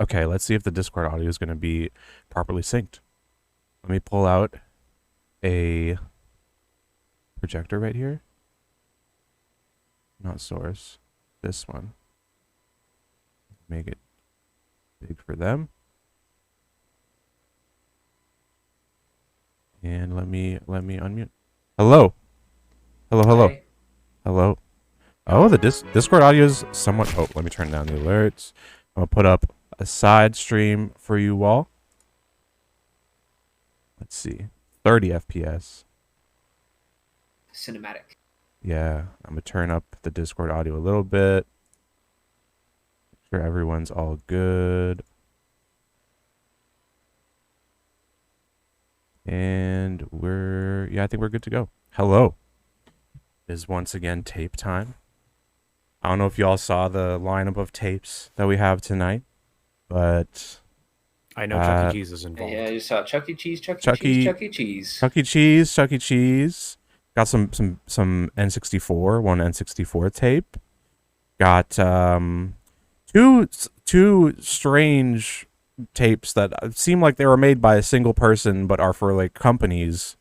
Okay, let's see if the Discord audio is going to be properly synced. Let me pull out a projector right here. Not source. This one. Make it big for them. And let me unmute. Hello. Hello. Hi. Hello. Oh, the Discord audio is somewhat. Oh, let me turn down the alerts. I'm gonna put up a side stream for you all. Let's see, 30 FPS. Cinematic. Yeah, I'm gonna turn up the Discord audio a little bit. Make sure everyone's all good. And I think we're good to go. Hello. It is once again tape time. I don't know if y'all saw the lineup of tapes that we have tonight, but I know Chuck E. Cheese is involved. Yeah, you saw Chuck E. Cheese, Chuck E. Cheese. Chuck E. Cheese. Got some N64, one N64 tape. Got two strange tapes that seem like they were made by a single person but are for like companies.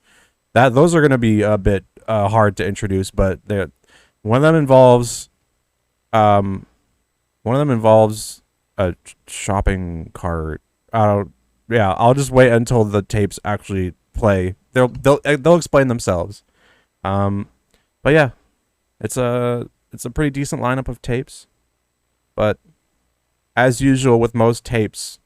Those are going to be a bit hard to introduce, but one of them involves a shopping cart. Yeah, I'll just wait until the tapes actually play. They'll explain themselves. But yeah, it's a pretty decent lineup of tapes. But as usual with most tapes,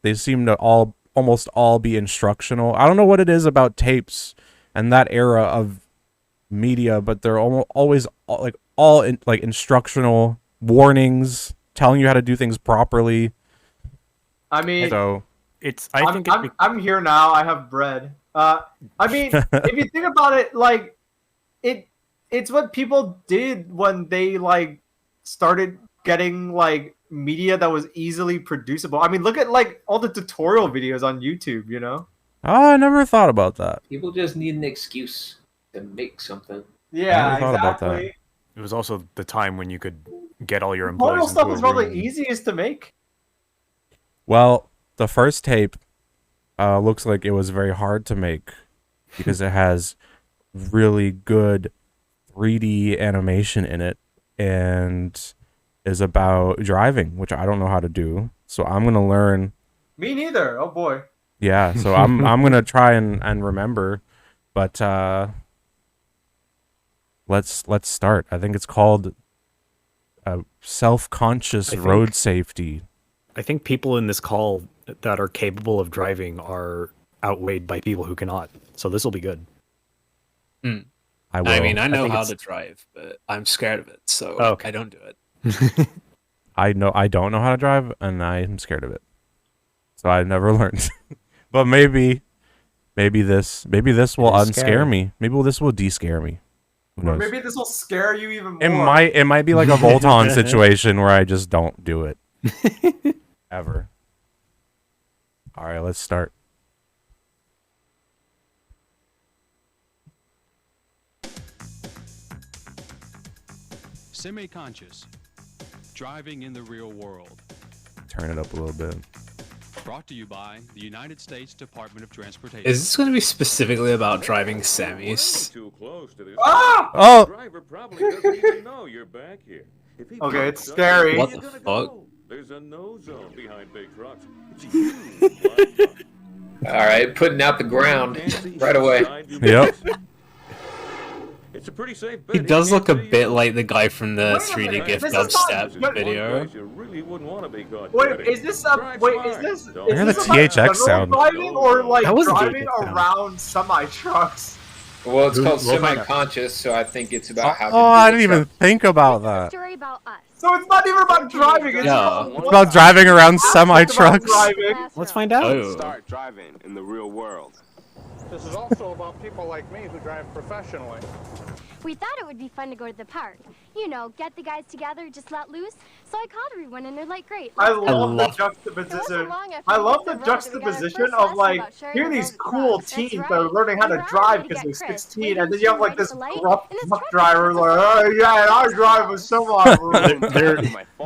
they seem to almost all be instructional. I don't know what it is about tapes and that era of media, but they're always instructional warnings telling you how to do things properly. I mean, so I'm here now. I have bread. I mean, if you think about it, like it's what people did when they like started getting like media that was easily producible. I mean, look at like all the tutorial videos on YouTube, you know? Oh, I never thought about that. People just need an excuse to make something. Yeah, thought about that. exactly. It was also the time when you could get all your Tutorial employees stuff into is a probably room. easiest to make. Well, the first tape looks like it was very hard to make because it has really good 3D animation in it and is about driving, which I don't know how to do. So I'm gonna learn. Me neither. Oh boy. Yeah, so I'm gonna try and remember, but let's start. I think it's called self-conscious road safety. I think people in this call that are capable of driving are outweighed by people who cannot. So this will be good. I mean, I know think how it's- to drive, but I'm scared of it, so Okay. I don't do it. I don't know how to drive, and I'm scared of it, so I never learned. But maybe this will It is unscare scary. me. Maybe this will de-scare me. Who Or knows? maybe this will scare you even more. It might be like a Volton situation where I just don't do it ever. All right, let's start. Semi-conscious. Driving in the real world. Turn it up a little bit. Brought to you by the United States Department of Transportation. Is this going to be specifically about driving semis? Too close to this. Ah! Oh, Driver probably doesn't even know you're back here. If he Okay, it's picks up, scary. where What you the gonna fuck? go? There's a no zone behind big trucks. It's a huge black truck. All right, putting out the ground right away. Yep. It's a pretty safe bet. He does look a can't see bit you. like the guy from the Wait a 3D minute, GIF this is not- dubstep but- video. One place you really wouldn't want to be caught Wait, dead. is this a Drive wait? smart. Is this Don't is Hear this the about THX general sound. driving or like That was a driving THX sound. around semi trucks? Well, it's called We'll find out. semi-conscious, so I think it's about how. to Oh, do I it. didn't even think about This is a that. story about us. So it's not even about driving. It's Yeah. It's about driving around aspect semi about trucks. driving. Let's find out. Oh. Start driving in the real world. This is also about people like me who drive professionally. We thought it would be fun to go to the park. You know, get the guys together, just let loose. So I called everyone, and they're like, great. I let's go." love the juxtaposition. I love the juxtaposition of like, here are these cool teens that are learning how to drive because they're 16, and then you have like this gruff truck driver like, oh yeah, I drive a semi.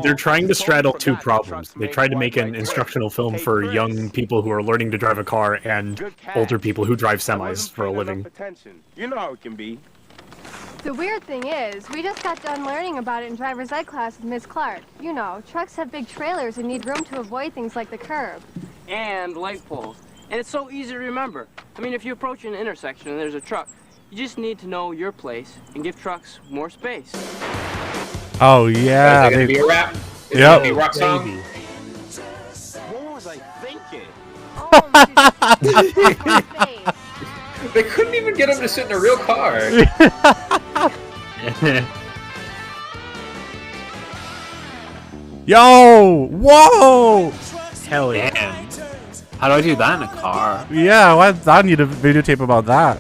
They're trying to straddle two problems. They tried to make an instructional film for young people who are learning to drive a car and older people who drive semis for a living. You know how it can be. The weird thing is, we just got done learning about it in driver's ed class with Miss Clark. You know, trucks have big trailers and need room to avoid things like the curb. And light poles. And it's so easy to remember. I mean, if you approach an intersection and there's a truck, you just need to know your place and give trucks more space. Oh yeah. Is it gonna be a rap? Is it Yep. gonna be a rock song? What was I thinking? They couldn't even get him to sit in a real car. Yo! Whoa! Hell yeah. Damn. How do I do that in a car? Yeah, I need a videotape about that.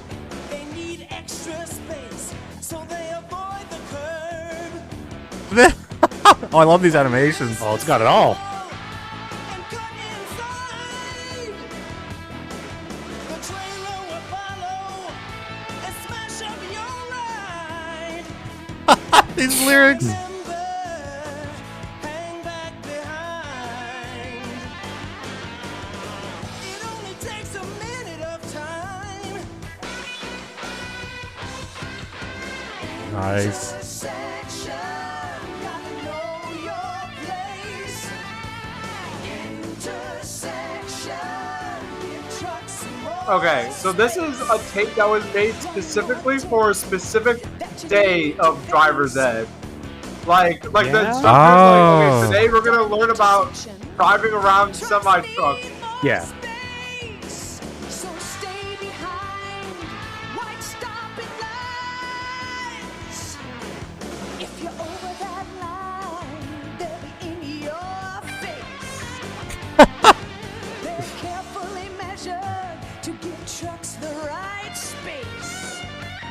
Oh, I love these animations. Oh, it's got it all. These lyrics. Nice. Okay, so this is a tape that was made specifically for a specific day of driver's ed. Like the instructor's like, okay, today we're gonna learn about driving around semi trucks. Yeah.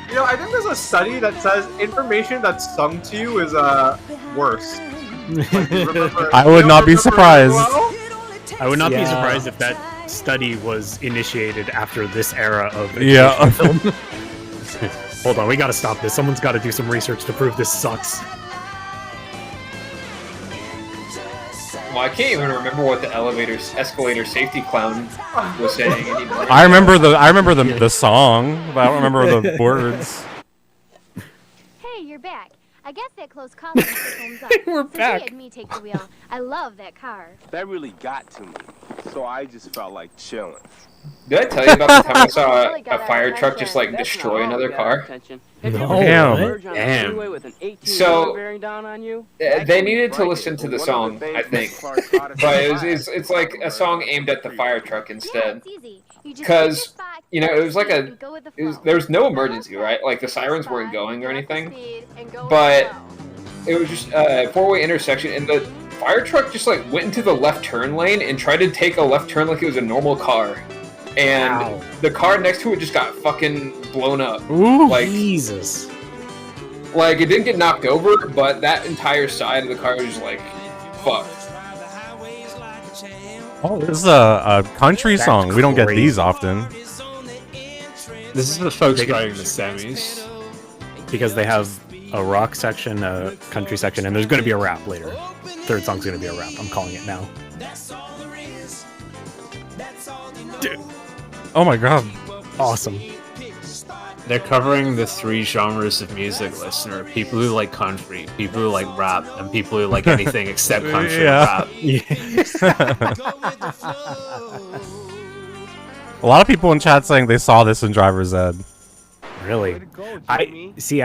You know, I think there's a study that says information that's sung to you is worse. I would not be surprised. I would not be surprised if that study was initiated after this era of film. Hold on, we gotta stop this. Someone's gotta do some research to prove this sucks. Well, I can't even remember what the escalator safety clown was saying anymore. I remember the song, but I don't remember the words. Hey, you're back. I guess that close call homes up. We're So back. He had me take the wheel. I love that car. That really got to me. So I just felt like chilling. Did I tell you about the time I saw a fire truck just like destroy another car? Damn. So they needed to listen to the song, I think, but it's like a song aimed at the fire truck instead, because you know it was like there was no emergency, right? Like the sirens weren't going or anything, but it was just a four-way intersection, and the fire truck just like went into the left turn lane and tried to take a left turn like it was a normal car. And the car next to it just got fucking blown up. Ooh. Like Jesus. Like it didn't get knocked over, but that entire side of the car was just like fucked. Oh, this is a country song. We don't get these often. This is the folks driving the semis. Because they have a rock section, a country section, and there's going to be a rap later. Third song's going to be a rap. I'm calling it now. Dude. Oh my god. Awesome. They're covering the three genres of music, listener. People who like country, people who like rap, and people who like anything except country and rap. A lot of people in chat saying they saw this in driver's ed. Really? I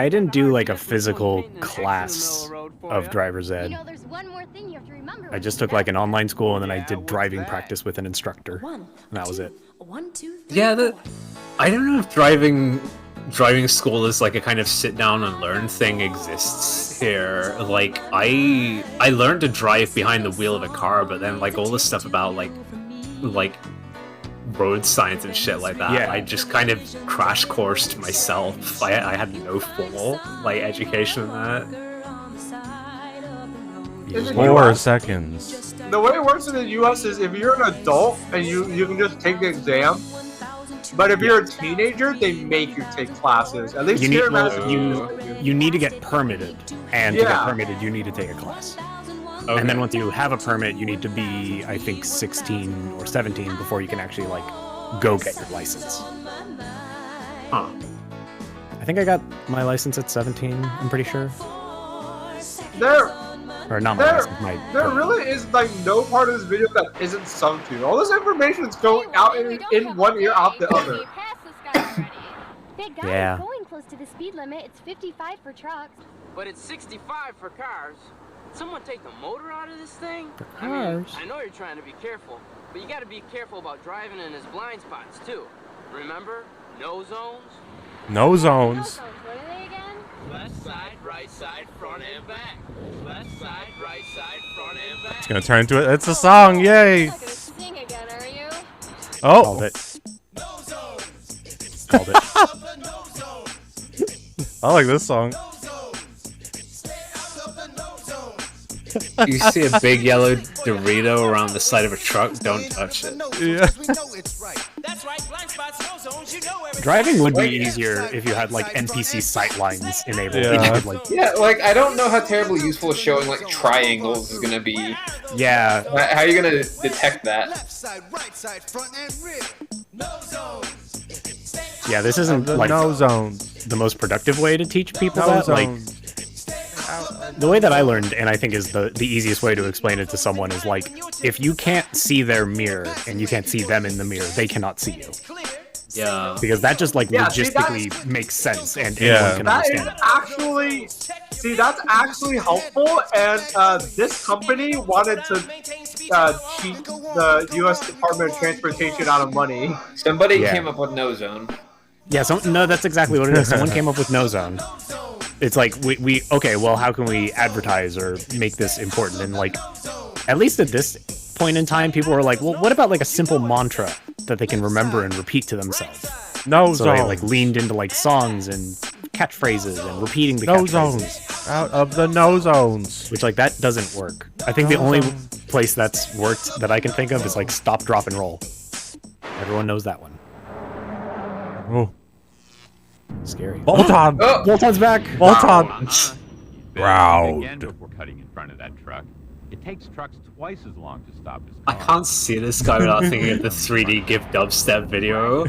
didn't do like a physical class of driver's ed. I just took like an online school and then I did driving practice with an instructor. And that was it. Yeah, I don't know if driving school is like a kind of sit down and learn thing exists here. Like I learned to drive behind the wheel of a car, but then like all this stuff about like road signs and shit like that. Yeah. I just kind of crash coursed myself. I had no formal like education in that. In the 4 US, seconds. the way it works in the US is if you're an adult and you can just take the exam, but if you're a teenager, they make you take classes. At least here in Massachusetts. You need to get permitted, and to get permitted, you need to take a class. Okay. And then once you have a permit, you need to be, I think, 16 or 17 before you can actually like go get your license. Huh. I think I got my license at 17. I'm pretty sure. Or not my license, my There permit. really is like no part of this video that isn't sung to. All this information is going out in one ear, out the other. Big guy, Yeah. going close to the speed limit. It's 55 for trucks. But it's 65 for cars. Someone take the motor out of this thing? I Cars. mean, I know you're trying to be careful, but you gotta be careful about driving in his blind spots too. Remember? No zones? No zones. What are they again? Left side, right side, front and back. Left side, right side, front and back. It's gonna turn into it. It's a song. Yay! You're not gonna sing again, are you? Oh. Called it. Called it. I like this song. You see a big yellow Dorito around the side of a truck, don't touch it. Yeah. Driving would be easier if you had like NPC sightlines enabled. Yeah. You could, like, Yeah, like I don't know how terribly useful showing like triangles is gonna be. yeah. How are you gonna detect that? Yeah, this isn't The like no zones. the most productive way to teach people No that. Like, zones. the way that I learned, and I think is the easiest way to explain it to someone, is like, if you can't see their mirror and you can't see them in the mirror, they cannot see you. Yeah. Because that just like Yeah, see, logistically makes sense, and Yeah. anyone can That is understand it. actually, see, that's actually helpful, and this company wanted to cheat the U.S. Department of Transportation out of money. Somebody Yeah. came up with no zone. Yeah, no, that's exactly what it is. Someone came up with no zone. It's like, we okay, well, how can we advertise or make this important? And like, at least at this point in time, people were like, well, what about like a simple mantra that they can remember and repeat to themselves? No So zones. they like leaned into like songs and catchphrases and repeating the No catchphrases. zones. Out of the no zones. Which like that doesn't work. I think the only place that's worked that I can think of is like stop, drop, and roll. Everyone knows that one. Oh. Scary. Bolton. Oh, Bolton's back. Bolton. Again Proud. before cutting in front of that truck. It takes trucks twice as long to stop his I car. can't see this guy without thinking of the 3D GIF dubstep video.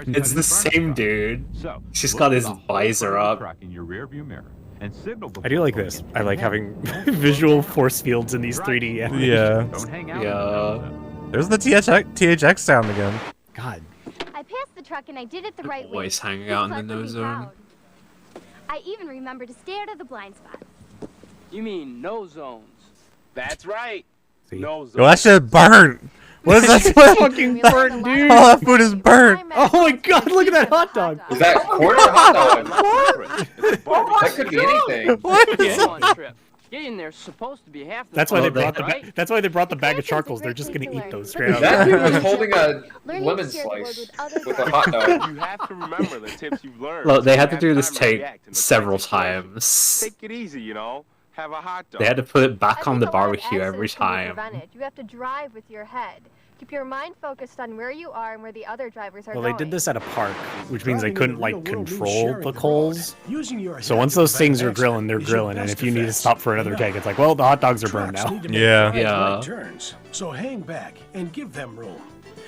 It's the same dude. So, She's look got for his the whole visor front of the up. truck in your rearview mirror and signal I do like before this. going I like ahead. having visual force fields in these 3D animations. Yeah. Don't hang out. Yeah. There's the THX sound again. God. I passed the truck and I did it the right way. Always hanging Big out in Clark the would no be zone. proud. I even remember to stay out of the blind spot. You mean no zones? That's right. See? No zones. Yo, that shit burnt. What is that? Fucking burnt, dude. All that food is burnt. Oh my god, look at that hot dog. is that corn or hot dog? What? That could be anything. What? Get on trip. Getting there's supposed to be half the That's why they Oh, they- brought the right? that's why they brought the bag of charcoals. They're just gonna eat those straight out. That dude was holding a Learning lemon to share the world slice with others with a is hot dog. You have to remember the tips you've learned. Look, they had to You do have this time to take react and the several practice times. Take it easy, you know. Have a hot dog. They had to put it back I on think the a lot of barbecue every accidents can be time. prevented. You have to drive with your head. Keep your mind focused on where you are and where the other drivers are Well, going. they did this at a park, which means they Driving in couldn't the like real world means control sharing the the coals. road. Using your So head once to those prevent things are accident grilling, they're is your grilling, and best if you need to defense. stop for another Remember, take, it's like, well, the hot dogs are burned trucks now. need to make Yeah. the right Yeah. turns. So hang back and give them room.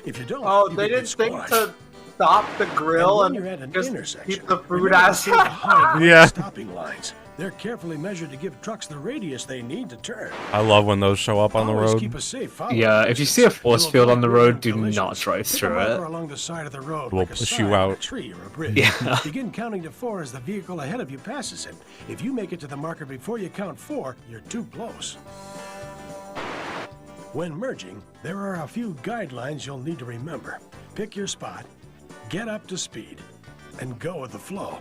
If you don't, Oh, you they could didn't get think squashed. to stop the grill And when you're at an and just intersection, keep the food remember to stay outside. behind Yeah. stopping lines. They're carefully measured to give trucks the radius they need to turn. I love when those show up on the Always road. keep a safe follow Yeah, if you see a force You'll field on the avoid road, do collisions. not drive Pick a through marker it. along the side of the road, Will like a push sign you on a out. tree or a bridge. Yeah. Begin counting to 4 as the vehicle ahead of you passes it. If you make it to the marker before you count 4, you're too close. When merging, there are a few guidelines you'll need to remember. Pick your spot, get up to speed, and go with the flow.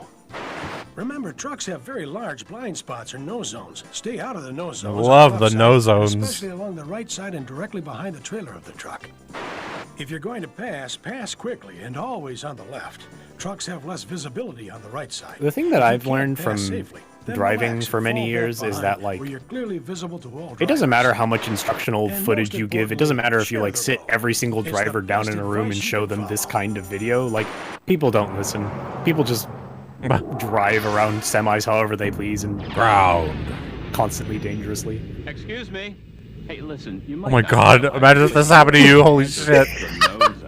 Remember, trucks have very large blind spots or no zones. Stay out of the no zones. on Love left the side, no zones. especially along the right side and directly behind the trailer of the truck. If you're going to pass, pass quickly and always on the left. Trucks have less visibility on the right side. The thing that I've If you can't learned pass from safely, then driving relax for and many fall back years is behind that, like, where you're clearly visible to all it doesn't drivers. matter how much instructional And footage most you give. It doesn't matter if you, like, importantly, sit every single It's the driver down best in a room and advice you show can them this follow. kind of video. Like, people don't listen. People just drive around semis however they please and Ground. constantly dangerously. Excuse me. Hey, listen, you Oh might my not god, know, imagine if this happened to you, holy shit.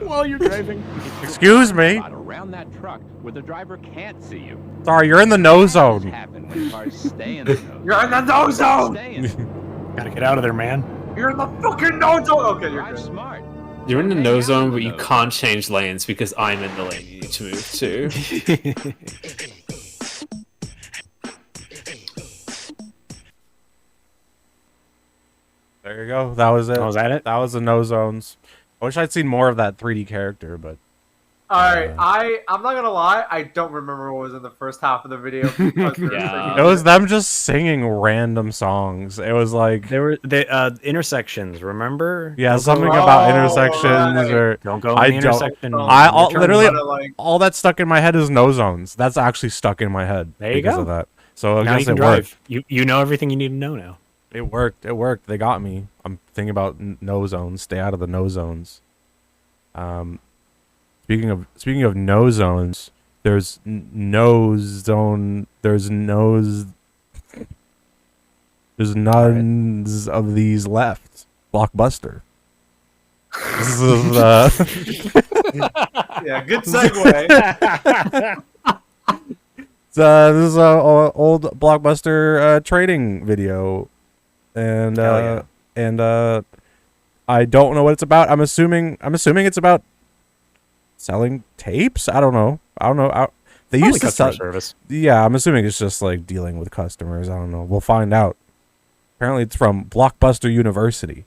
While you're driving. Excuse me. Around that truck where the driver can't see you. Sorry, you're in the no zone. Happen when cars stay in the no You're in the no zone! Gotta get out of there, man. You're in the fucking no zone! Okay, you're Drive good. smart. You're in the no zone, but you can't change lanes because I'm in the lane you need to move to. There you go. That was it. Oh, was that it? That was the no zones. I wish I'd seen more of that 3D character, but Alright, I'm not gonna lie, I don't remember what was in the first half of the video. Because we were Yeah. singing it was them just singing random songs. It was like, There were the intersections, remember? yeah, Don't something go, about Oh, intersections right. or don't go I in the don't- intersection. literally Kinda like- all that's stuck in my head is no zones. That's actually stuck in my head There you because go. of that. So I Now you guess can it drive. worked. You know everything you need to know now. It worked. It worked. They got me. I'm thinking about no zones. Stay out of the no zones. Speaking of no zones, there's no zone. There's none of these left. Blockbuster. This is Yeah, good segue. this is a old Blockbuster trading video, and Hell I don't know what it's about. I'm assuming it's about selling tapes. I don't know. They Probably used to customer sell. service. Yeah, I'm assuming it's just like dealing with customers. I don't know. We'll find out. Apparently, it's from Blockbuster University.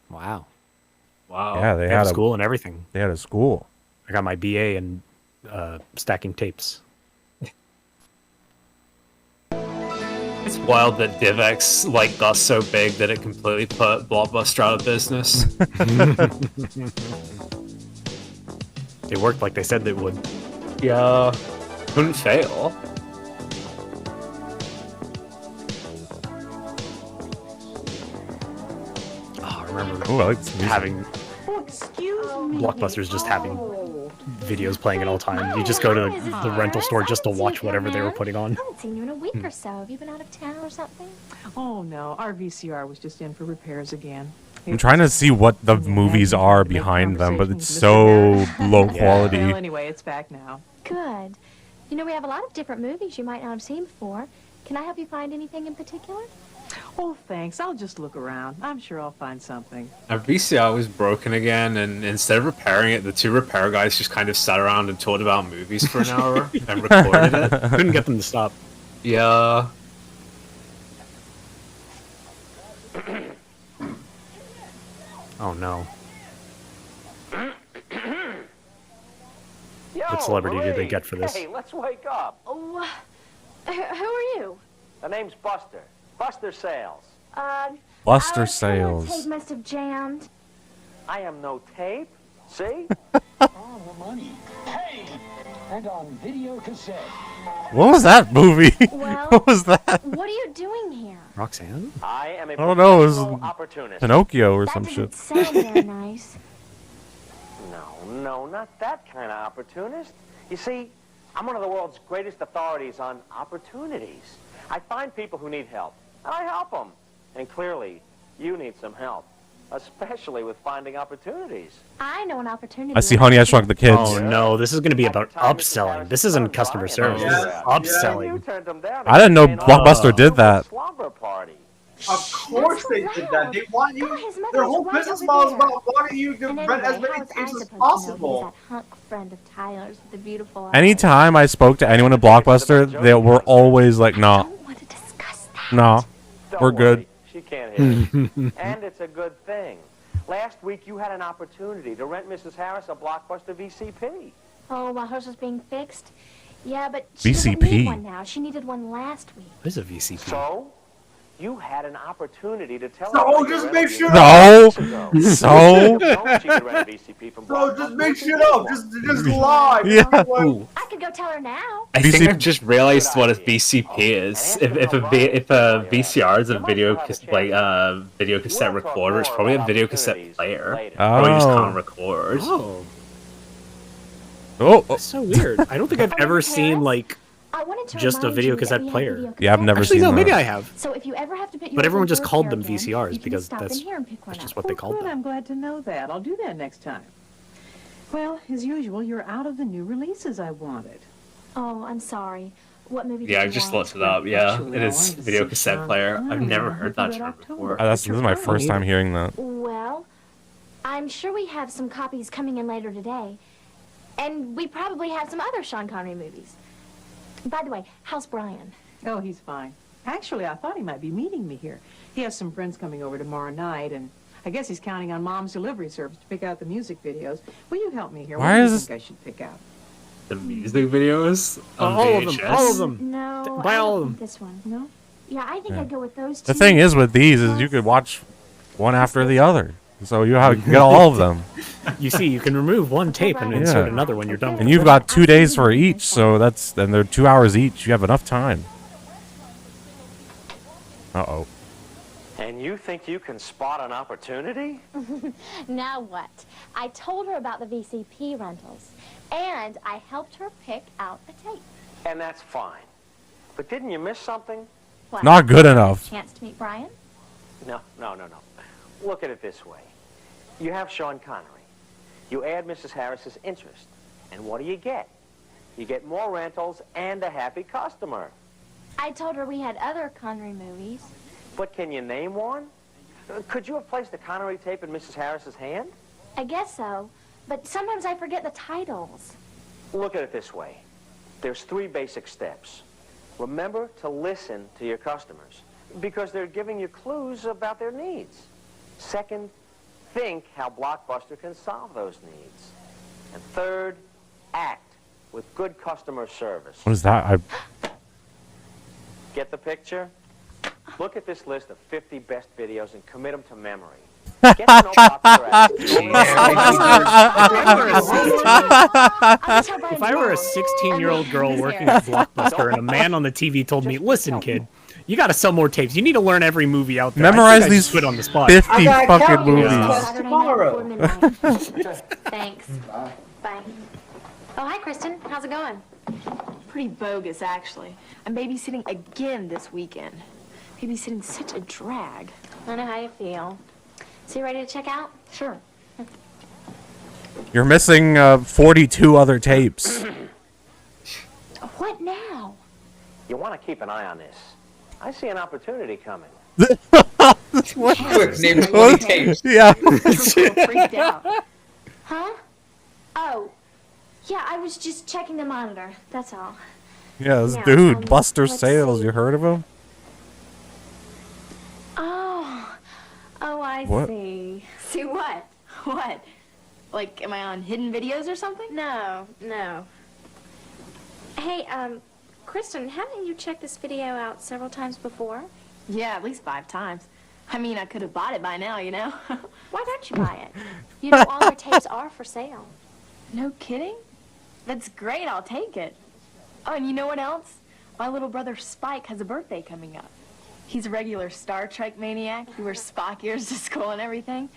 Wow. Wow. Yeah, they They have had a school and everything. They had a school. I got my BA in stacking tapes. It's wild that DivX like got so big that it completely put Blockbuster out of business. They worked like they said they would. Yeah. Couldn't fail. Oh, I remember Ooh, I like this music. having Blockbusters just having videos playing at all times. You just go to the rental store just to watch whatever they were putting on. I haven't seen you in a week or so. Have you been out of town or something? Oh no, our VCR was just in for repairs again. I'm trying to see what the movies are behind them, but it's so low Well, quality. anyway, it's back now. Good. You know, we have a lot of different movies you might not have seen before. Can I help you find anything in particular? Oh, thanks. I'll just look around. I'm sure I'll find something. Our VCR was broken again, and instead of repairing it, the two repair guys just kind of sat around and talked about movies for an hour and recorded it. Couldn't get them to stop. Yeah. Oh no. Yo, What celebrity did they Marie. get for this? Hey, let's wake up. Oh, who are you? The name's Buster. Buster Sales. Buster our Sales. tape must have jammed. I am no tape. See? All the money. Hey! And on video cassette. What was that movie? Well, What was that? What are you doing here? Roxanne? I am a I don't know. It was professional opportunist. Pinocchio or That some didn't shit. sound very nice. No, not that kind of opportunist. You see, I'm one of the world's greatest authorities on opportunities. I find people who need help, and I help them. And clearly, you need some help, especially with finding opportunities. I know an opportunity. I see Honey, I Shrunk the Kids. Oh no, this is going to be about upselling. This isn't customer service. This is upselling. I didn't know Blockbuster did that. Slumber party. Of course they did that. They want you. Their whole business model is about wanting you to rent as many tapes as possible. That hunk friend of Tyler's with the beautiful eyes. Anytime I spoke to anyone at Blockbuster, they were always like, "Nah, nah, we're good." She can't hear it. And it's a good thing. Last week you had an opportunity to rent Mrs. Harris a Blockbuster VCP. Oh, while hers was being fixed? Yeah, but she doesn't VCP. need one now. She needed one last week. What is a VCP? So, You had an opportunity to tell No, just make shit up. up. No. So. No, just make shit up. Just lie. Yeah. I could go tell her now. I think I've just realized what a VCP is. If a VCR is a video cassette recorder, it's probably a video cassette player. Or you just can't record. Oh, that's so weird. I don't think I've ever seen like just a video cassette player. Yeah, I've never Actually, seen no, that. maybe I have. So if you ever have to put But everyone just called them VCRs because that's just what they called Good, them. I'm glad to know that. I'll do that next time. Well, as usual, you're out of the new releases I wanted. Oh, I'm sorry. What movie Yeah, did I you just want? looked it up. Yeah, it is video cassette player. I've never heard that term before. This is my first time hearing that. Well, I'm sure we have some copies coming in later today. And we probably have some other Sean Connery movies. By the way, how's Brian? Oh, he's fine. Actually, I thought he might be meeting me here. He has some friends coming over tomorrow night, and I guess he's counting on Mom's delivery service to pick out the music videos. Will you help me here? Why what do is you this- think I should pick out? The music videos? On All of them. VHS? All of them. No, Buy I all don't of think them. this one. No? Yeah, I think Yeah. I'd go with those two. The thing is with these is you could watch one after the other, so you get all of them. You see, you can remove one tape and insert another when you're done. And you've got 2 days for each, so and they're 2 hours each. You have enough time. Uh-oh. And you think you can spot an opportunity? Now what? I told her about the VCP rentals, and I helped her pick out a tape. And that's fine. But didn't you miss something? What? Not good enough. Chance to meet Brian? No. Look at it this way. You have Sean Connery. You add Mrs. Harris's interest. And what do you get? You get more rentals and a happy customer. I told her we had other Connery movies. But can you name one? Could you have placed the Connery tape in Mrs. Harris's hand? I guess so, but sometimes I forget the titles. Look at it this way. There's 3 basic steps. Remember to listen to your customers because they're giving you clues about their needs. Second, think how Blockbuster can solve those needs. And third, act with good customer service. What is that? Get the picture? Look at this list of 50 best videos and commit them to memory. Get to know popular actors. If I were a 16-year-old girl working at Blockbuster and a man on the TV told me, "Listen, kid, you got to sell more tapes. You need to learn every movie out there." Memorize I'd these quit on the spot. 50 fucking movies. Tomorrow. Thanks. Bye. Oh, hi, Kristen. How's it going? Pretty bogus, actually. I'm babysitting again this weekend. Babysitting's such a drag. I know how you feel. So you ready to check out? Sure. You're missing 42 other tapes. What now? You want to keep an eye on this. I see an opportunity coming. Quick, name 20 tapes. Yeah. Freaked out. Huh? Oh. Yeah, I was just checking the monitor. That's all. Yeah, this Yeah, dude, Buster let's Sales. see. You heard of him? Oh, I What? see. See what? What? Like, am I on hidden videos or something? No. Hey, Kristen, haven't you checked this video out several times before? Yeah, at least 5 times. I mean, I could have bought it by now, you know? Why don't you buy it? You know, all our tapes are for sale. No kidding? That's great, I'll take it. Oh, and you know what else? My little brother Spike has a birthday coming up. He's a regular Star Trek maniac. He wears Spock ears to school and everything.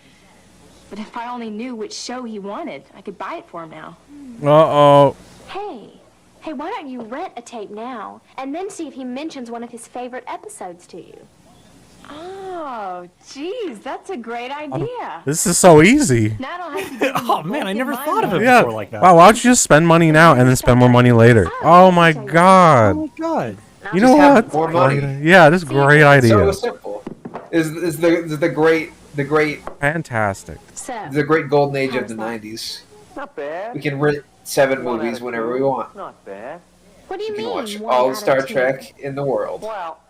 But if I only knew which show he wanted, I could buy it for him now. Uh-oh. Hey, why don't you rent a tape now, and then see if he mentions one of his favorite episodes to you? Oh, geez, that's a great idea. This is so easy. Now I don't have to give him Oh man, I never thought of it Yeah. before like that. Wow, why don't you just spend money now and then spend more money later? Oh my god. Oh my god. You know Just have what? more money. Yeah, this is a great idea. So simple. Is the great Fantastic. the great golden age of the 90s. Not bad. We can rent 7 movies whenever we want. Not bad. What do you We mean? can watch one all out the of Star 10? Trek in the world. Well,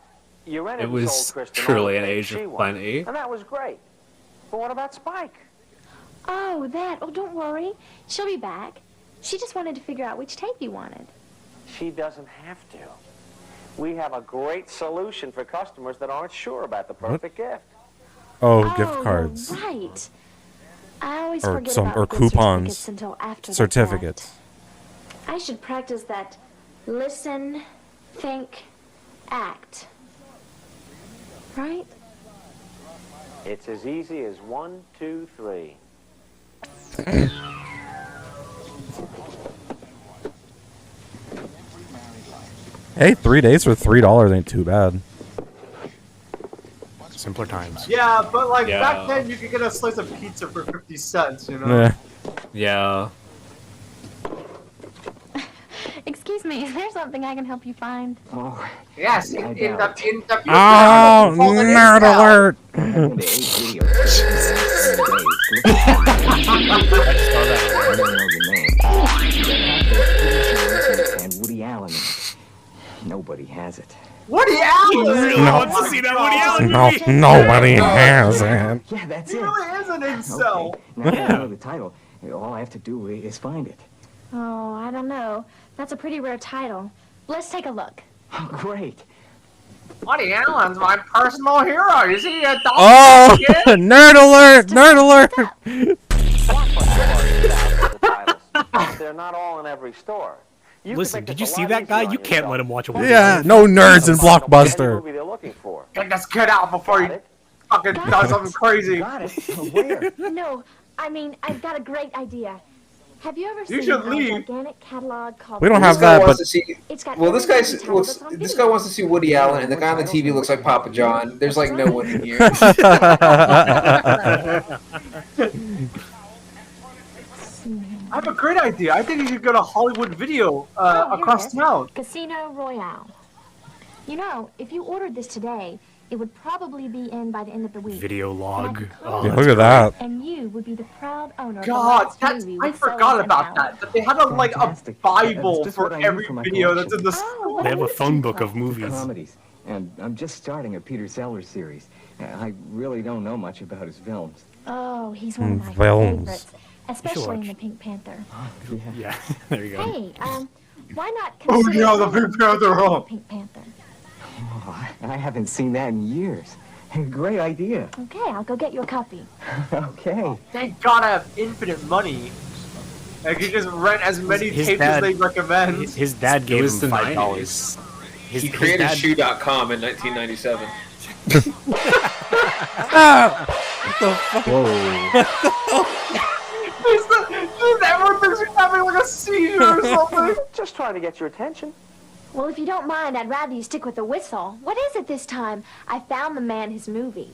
you rented It was and sold Kristen truly all an the age tapes she of wanted, plenty. And that was great. But what about Spike? Oh, that. Oh, don't worry. She'll be back. She just wanted to figure out which tape you wanted. She doesn't have to. We have a great solution for customers that aren't sure about the perfect gift. Oh, gift cards. Right. I always Or forget some about gift coupons. certificates until after the Certificates. fact. I should practice that. Listen, think, act. Right? It's as easy as 1, 2, 3. Hey, 3 days for $3 ain't too bad. Simpler times. Yeah, but like back then you could get a slice of pizza for 50 cents, you know? Yeah. Excuse me, is there something I can help you find? Oh, yes, in the Oh, nerd alert! And Woody Allen. Nobody has it. Woody Allen! Really wants to see that Woody Allen movie. Nobody has it. Yeah, that's He it. really is an incel. Okay. Now that I know the title, all I have to do is find it. Oh, I don't know. That's a pretty rare title. Let's take a look. Oh, great. Woody Allen's my personal hero. You see a dog? Oh, nerd alert! Nerd alert! They're not all in every store. Listen, did you see that guy? You can't let him watch a movie. Yeah, no nerds in Blockbuster. Get this kid out before he fucking does something crazy. No, I mean, I've got a great idea. Have you ever seen should a leave. gigantic catalog called... We don't This have guy that, wants but to see. It's got Well, this everything guy titles looks. on This video. guy wants to see Woody Allen, and the guy on the TV looks like Papa John. There's like no one in here. I have a great idea. I think you should go to Hollywood Video across town. Casino Royale. You know, if you ordered this today, it would probably be in by the end of the week. Video log. Oh, yeah, look at that. And you would be the proud owner of God, the last that's, movie I with forgot Sullivan about Allen. that. That they had a Bible just for what I need every for my video that's collection. in the Oh, They have a phone book of movies. Comedies. And I'm just starting a Peter Sellers series. I really don't know much about his films. Oh, he's one of my Films. favorites, especially in watch. the Pink Panther. Yeah, there you go. Hey, why not Oh consider yeah, the Sullivan Pink Panther, huh? Pink Panther? Oh, I haven't seen that in years. Great idea. Okay, I'll go get you a copy. Okay. Thank God I have infinite money. I can just rent as many His tapes dad- as they recommend. His dad gave was him the $5. He created shoe.com in 1997. Whoa. Everyone thinks he's having like a seizure or something. Just trying to get your attention. Well, if you don't mind, I'd rather you stick with the whistle. What is it this time? I found the man his movie.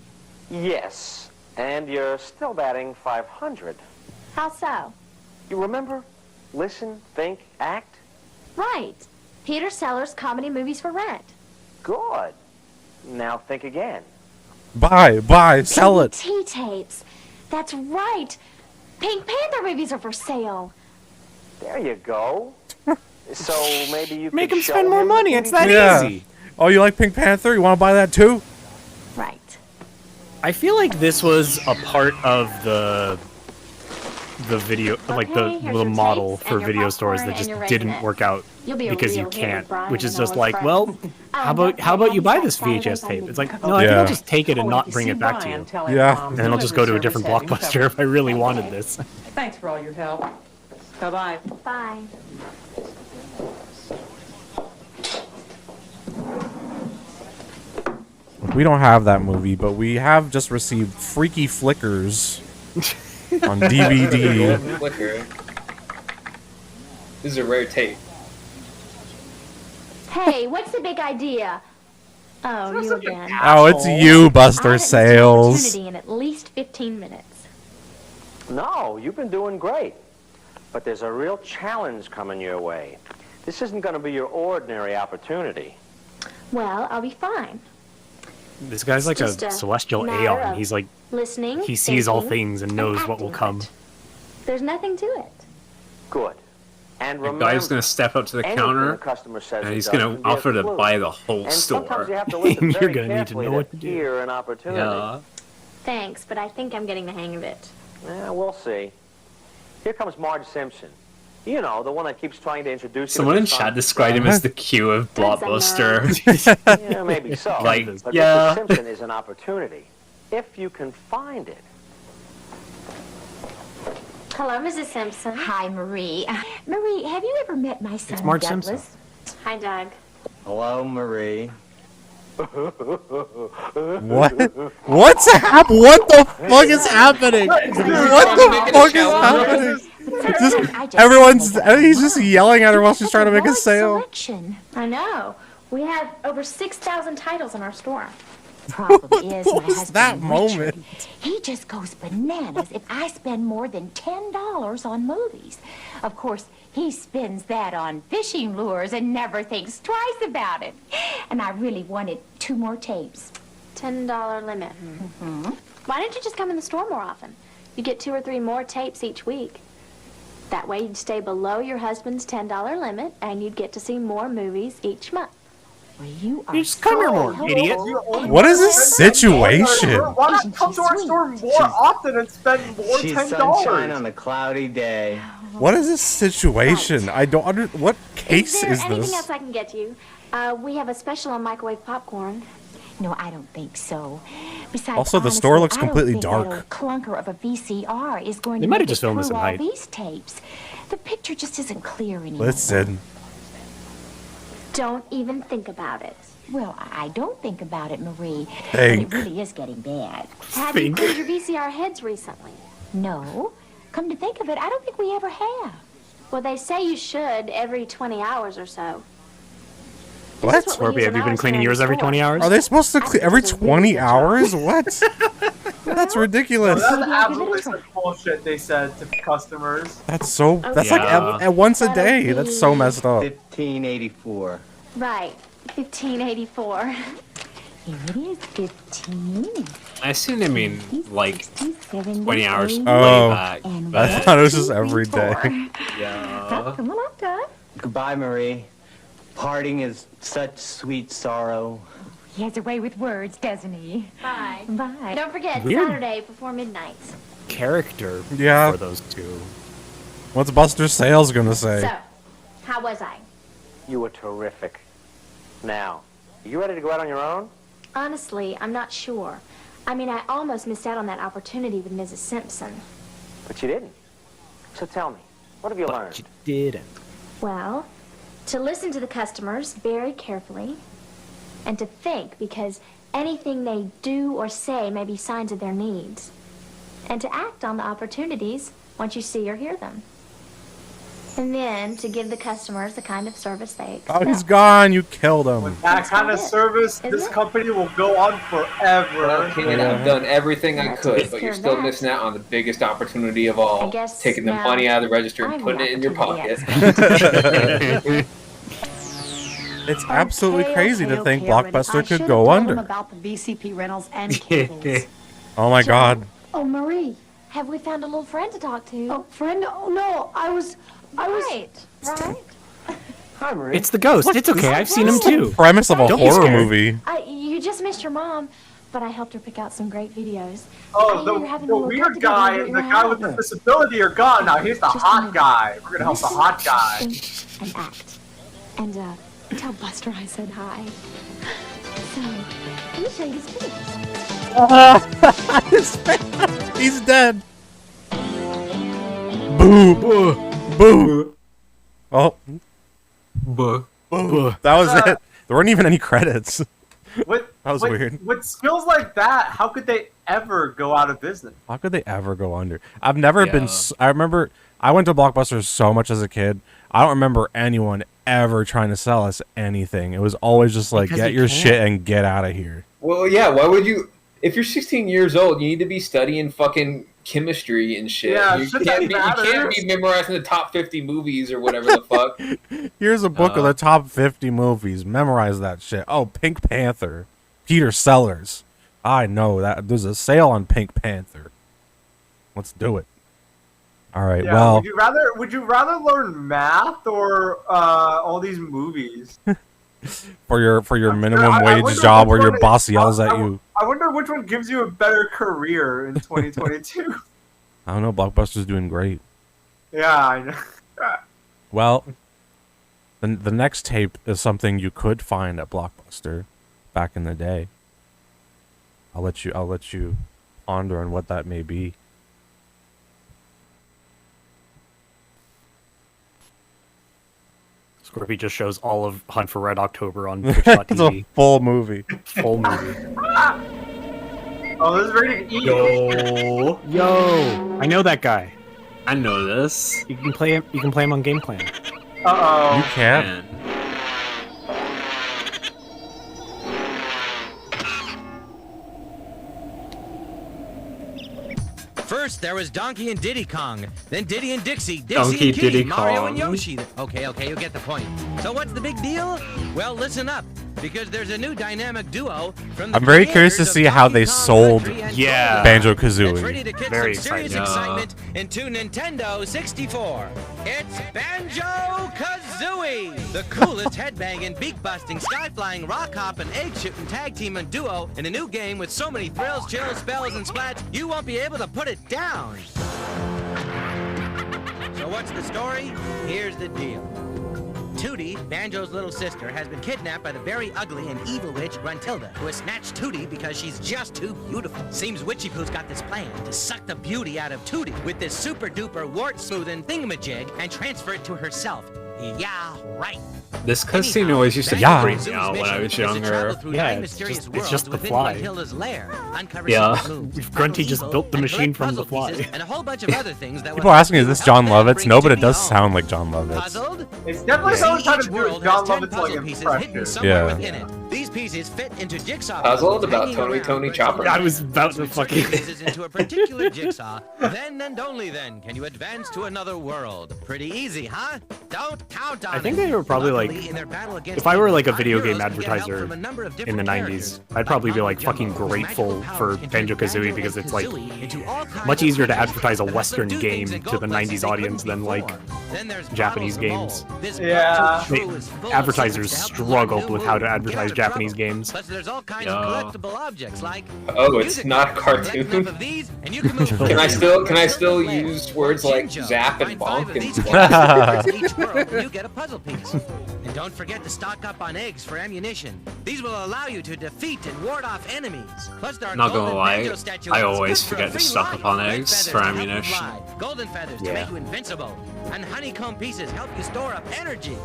Yes, and you're still batting 500. How so? You remember? Listen, think, act? Right. Peter Sellers Comedy Movies for Rent. Good. Now think again. Buy, sell it. PBT tapes. That's right. Pink Panther movies are for sale. There you go. So maybe you Make could him show spend more money. It's that Yeah. easy. Oh, you like Pink Panther? You want to buy that too? Right. I feel like this was a part of the video, like Okay, here's the your model tapes for and your video stores popcorn that just and your didn't Raisinets. work out You'll be a because you real hit can't, with Brian which is and just all like, his well, friends. how about you buy this VHS tape? It's like, no, I think I'll just take it and not bring it back to you. Yeah. And then I'll just go to a different Blockbuster if I really wanted this. Thanks for all your help. Bye-bye. Bye. We don't have that movie, but we have just received Freaky Flickers on DVD. Flicker. This is a rare tape. Hey, what's the big idea? Oh, you again. Oh, it's you, Buster Sales. Opportunity in at least 15 minutes. No, you've been doing great. But there's a real challenge coming your way. This isn't going to be your ordinary opportunity. Well, I'll be fine. This guy's like a Just a celestial matter aeon. of He's like, listening, he sees all thinking, things and knows what will acting come. on it. There's nothing to it. Good. And The remember, guy's gonna step up to the anything counter the customer says and he he's does gonna can be a offer to clue. buy the whole And store. sometimes you have to listen You're very gonna need to carefully know what to do. hear an opportunity. Yeah. Thanks, but I think I'm getting the hang of it. Yeah, we'll see. Here comes Marge Simpson. You know, the one that keeps trying to introduce Someone you in to chat described him as the Q of Blockbuster. Yeah, maybe so. Like, but yeah. Mr. Simpson is an opportunity, if you can find it. Hello, Mrs. Simpson. Hi, Marie. Marie, have you ever met my son, Marge Douglas? Simpson. Hi, Doug. Hello, Marie. What? What's happening? What the fuck is happening? What the fuck is happening? Just he's just yelling at her while she's trying to make a sale. Selection. I know. We have over 6,000 titles in our store. Probably is What my was husband, that Richard. moment? He just goes bananas if I spend more than $10 on movies. Of course, he spends that on fishing lures and never thinks twice about it. And I really wanted 2 more tapes. $10 limit. Mm-hmm. Why don't you just come in the store more often? You get 2 or 3 more tapes each week. That way you'd stay below your husband's $10 limit and you'd get to see more movies each month. Well, you are Just come here more, idiot. What is this situation? Why not come to our store more often and spend more She's $10? sunshine on a cloudy day. What is this situation? I don't under. What case is anything this? else I can get you? We have a special on microwave popcorn. No, I don't think so. Besides, Also, the honestly, store looks I don't completely think dark. That old clunker of a VCR is going They to might have make just it filmed this through at all night. these tapes. The picture just isn't clear anymore. Listen. Don't even think about it. Well, I don't think about it, Marie. Think. But it really is getting bad. Have you cleaned your VCR heads recently? No. Come to think of it, I don't think we ever have. Well, they say you should every 20 hours or so. What? Scorpio, have you been cleaning yours every 20 hours? Are they supposed to clean every 20 hours? What? That's ridiculous. That's absolutely some bullshit they said to customers. That's so. That's like at once a day. That's so messed up. 1584. Right. 1584. Here it is, 15. I assume they mean like 20 hours way Oh, back. I thought it was just every day. Yeah. Come on up, Doug. Goodbye, Marie. Parting is such sweet sorrow. He has a way with words, doesn't he? Bye. Bye. Don't forget, Weird. Saturday before midnight. Character Yeah. for those two. What's Buster Sales gonna say? So, how was I? You were terrific. Now, you ready to go out on your own? Honestly, I'm not sure. I mean, I almost missed out on that opportunity with Mrs. Simpson. But you didn't. So tell me, what have you learned? You didn't. Well, to listen to the customers very carefully and to think, because anything they do or say may be signs of their needs, and to act on the opportunities once you see or hear them. And then to give the customers the kind of service they expect. Oh, he's gone. You killed him. That kind of service, this company will go on forever. Okay, and I've done everything I could, but you're still missing out on the biggest opportunity of all. Taking the money out of the register and putting it in your pocket. It's absolutely crazy to think Blockbuster could go under. About the VCP rentals and cables. Oh my god. Oh, Marie, have we found a little friend to talk to? Oh, friend? Oh, no, I was... Right. Hi, Marie. It's the ghost. It's okay. I've seen him too. Premise of a Don't be horror scared. movie. You just missed your mom, but I helped her pick out some great videos. Oh, the weird guy and the guy with the disability are gone. Now he's the hot guy. We're gonna help the hot guy. And act. And tell Buster I said hi. So, let me show you his face. He's dead. Boo. Boo. Oh. Boo. Boo. That was it. There weren't even any credits. What, That was weird. With skills like that, how could they ever go out of business? How could they ever go under? I've never been. I remember I went to Blockbuster so much as a kid. I don't remember anyone ever trying to sell us anything. It was always just like, Because get you your can't. shit and get out of here. Well, yeah, why would you... If you're 16 years old, you need to be studying fucking chemistry and shit. Yeah, you shit can't that be, you can't matters. be memorizing the top 50 movies or whatever the fuck. Here's a book of the top 50 movies. Memorize that shit. Oh, Pink Panther. Peter Sellers. I know that. There's a sale on Pink Panther. Let's do it. All right. Yeah, Well, would you rather learn math or all these movies? for your minimum I wage wonder job which where your one boss is- yells at you. I wonder which one gives you a better career in 2022. I don't know. Blockbuster's doing great. Yeah, I know. Well, the next tape is something you could find at Blockbuster back in the day. I'll let you ponder on what that may be. Scorpy just shows all of Hunt for Red October on Twitch.tv. It's a full movie. Full movie. Oh, this is rated E. Yo, I know that guy. I know this. You can play him. You can play him on Game Plan. Uh-oh. You can't. First, there was Donkey and Diddy Kong. Then Diddy and Dixie. Dixie Donkey, and Kitty. Diddy Mario Kong. and Yoshi. Okay, you get the point. So what's the big deal? Well, listen up. Because there's a new dynamic duo from the I'm very curious to creators of see how they Donkey Kong sold Country and Banjo That's ready Kazooie. to get Very some serious excitement into Nintendo 64. It's Banjo Kazooie, the coolest headbanging, beak-busting, sky-flying, rock-hopping, egg-shooting tag team and duo in a new game with so many thrills, chills, spells, and splats you won't be able to put it down. So what's the story? Here's the deal. Tootie, Banjo's little sister, has been kidnapped by the very ugly and evil witch Gruntilda, who has snatched Tootie because she's just too beautiful. Seems Witchy Poo's got this plan to suck the beauty out of Tootie with this super-duper wart-smoothing thingamajig and transfer it to herself. Yeah, right. This cutscene always used to freak me out when I was younger. Yeah, it's just the fly. Yeah. Grunty just built the machine from the fly. And a whole bunch of other things that People are asking, is this John Lovitz? No, but it does sound like John Lovitz. It's definitely someone trying to do John Lovitz like impression. Yeah. These pieces fit into jigsaw Puzzled about Tony Chopper. I was about to fucking into a particular jigsaw. Then and only then can you advance to another world. Pretty easy, huh? Don't count on I think they were probably like, if I were like a video game advertiser in the 90s, I'd probably be like fucking grateful for Banjo-Kazooie because it's like much easier to advertise a Western game to the 90s audience than like Japanese games. Yeah. Advertisers struggled with how to advertise Japanese games. There's all kinds of collectible objects like Oh, it's not a cartoon. Can I still use words like zap and bonk and each world you get a puzzle piece. And don't forget to stock up on eggs for ammunition. These will allow you to defeat and ward off enemies. Plus, there are Not gonna golden lie, Banjo statuettes I always good for a forget to free stock life. up on Red eggs feathers for to help you ammunition. fly. Golden feathers to make you invincible. And honeycomb pieces help you store up energy.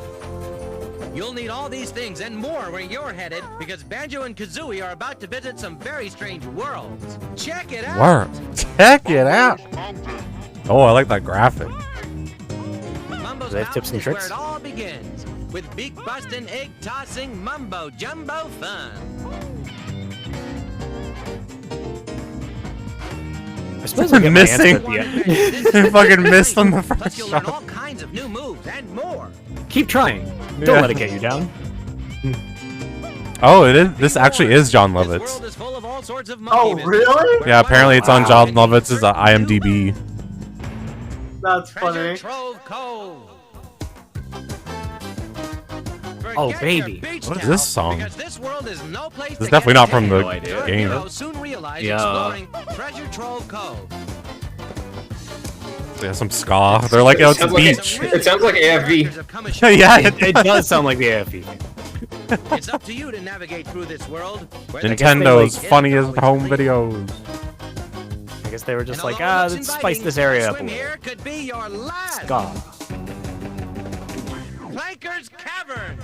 You'll need all these things and more where you're headed because Banjo and Kazooie are about to visit some very strange worlds. Check it out. Word. Check it out. Oh, I like that graphic. Mumbo's Do they have tips and House is where tricks? it all begins with beak-busting, egg-tossing, mumbo-jumbo fun. I suppose I get my answer Missing. at the end. You fucking missed on the Plus, first you'll learn shot. all kinds of new moves and more. Keep trying. Don't Yeah. let it get you down. Oh, it is. This actually is John This Lovitz. world is full of all sorts of Oh, monkey really? Yeah, apparently it's on John Lovitz's IMDb. That's Treasure funny. Trove Cove. Oh, Forget baby. your beach What is towel, this song? because this world is no place This to is definitely get not from the No idea. Your game. heroes soon realize Yeah. exploring Treasure Trove Cove. Yeah, some ska. They're like, oh, it's a Sounds like beach. It sounds like AFV. Yeah, It does sound like the AFE. It's up to you to navigate through this world. where the Nintend's gameplay funniest is home always videos. I guess they were just And like, although it looks let's spice inviting, this area up a swim little. here could be your last. Ska. Clanker's Cavern.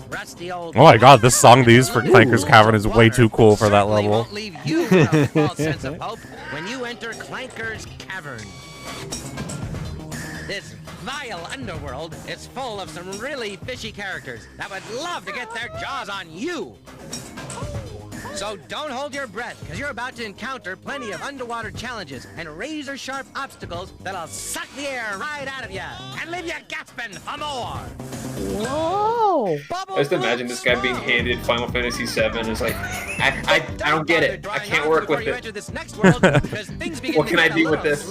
Rusty old. Oh my god, this song they used for Clanker's Cavern is way too cool for that Certainly level. won't leave you with a false sense of hope when you enter Clanker's Cavern. This vile underworld is full of some really fishy characters that would love to get their jaws on you. So don't hold your breath, because you're about to encounter plenty of underwater challenges and razor-sharp obstacles that'll suck the air right out of you and leave you gasping for more. Whoa! I just imagine this guy being handed Final Fantasy VII. It's like, I don't get it. I can't work with it. What can I do with this?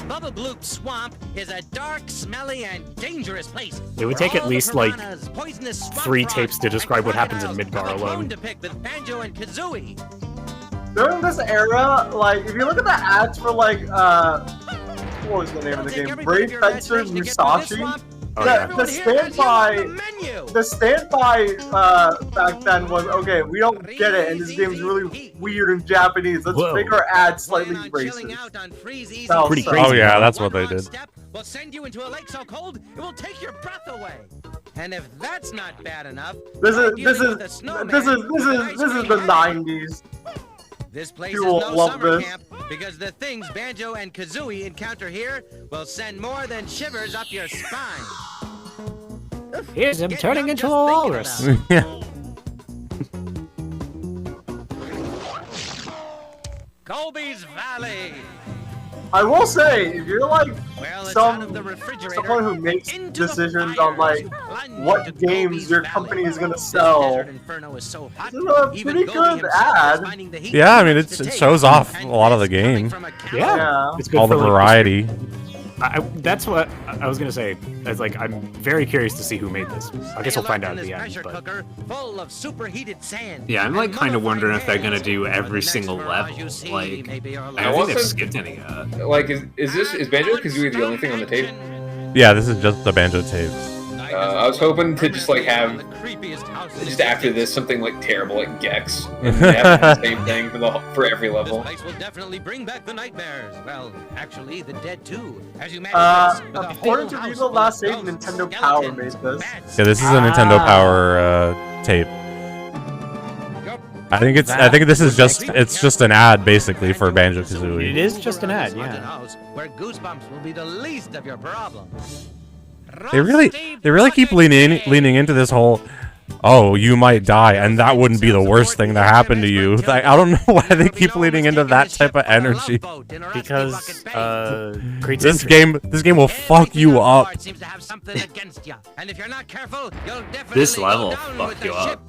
Bubble Bloop Swamp is a dark, smelly, and dangerous place. It would take at least like 3 tapes to describe what happens in Midgar alone. To pick with Banjo and Kazooie. During this era, like, if you look at the ads for, like, what was the name of the game? Brave Fencer Musashi. Oh, yeah. The standby back then was, okay, we don't get it, and this game is really weird in Japanese. Let's make our ad slightly racist. Pretty crazy. Oh yeah, that's what they did. Will send you into a lake so cold it will take your breath away. And if that's not bad enough, This is the 90s. this place People is no love summer this. camp because the things Banjo and Kazooie encounter here will send more than shivers up your spine. Here's him turning into a walrus. Colby's Valley. I will say, if you're like Well, someone who makes decisions on like what games your company is gonna sell, this is a pretty good ad. Yeah, I mean it shows off a lot of the game. Yeah, it's good All the for, like, variety. that's what I was gonna say. It's like I'm very curious to see who made this. I guess we'll find out at the end. But... Full of superheated sand. Yeah, I'm like kind of wondering if they're gonna do every single level. Like, I don't think they've skipped any yet. Like, is Banjo Kazooie the only thing on the tape? Yeah, this is just the Banjo tapes. I was hoping to just like have just after this something like terrible like Gex and have the same thing for every level. This place will definitely bring back the nightmares. Well, actually, the dead too. As you According to Regal Last Save, Nintendo Power made this. Yeah, this is a Nintendo Power tape. I think this is just an ad basically for Banjo Kazooie. It is just an ad, yeah. Where goosebumps will be the least of your problems. They really keep leaning into this whole, oh, you might die, and that wouldn't be the worst thing to happen to you. Like, I don't know why they keep leaning into that type of energy. Because this game will fuck you up. This level will fuck you up.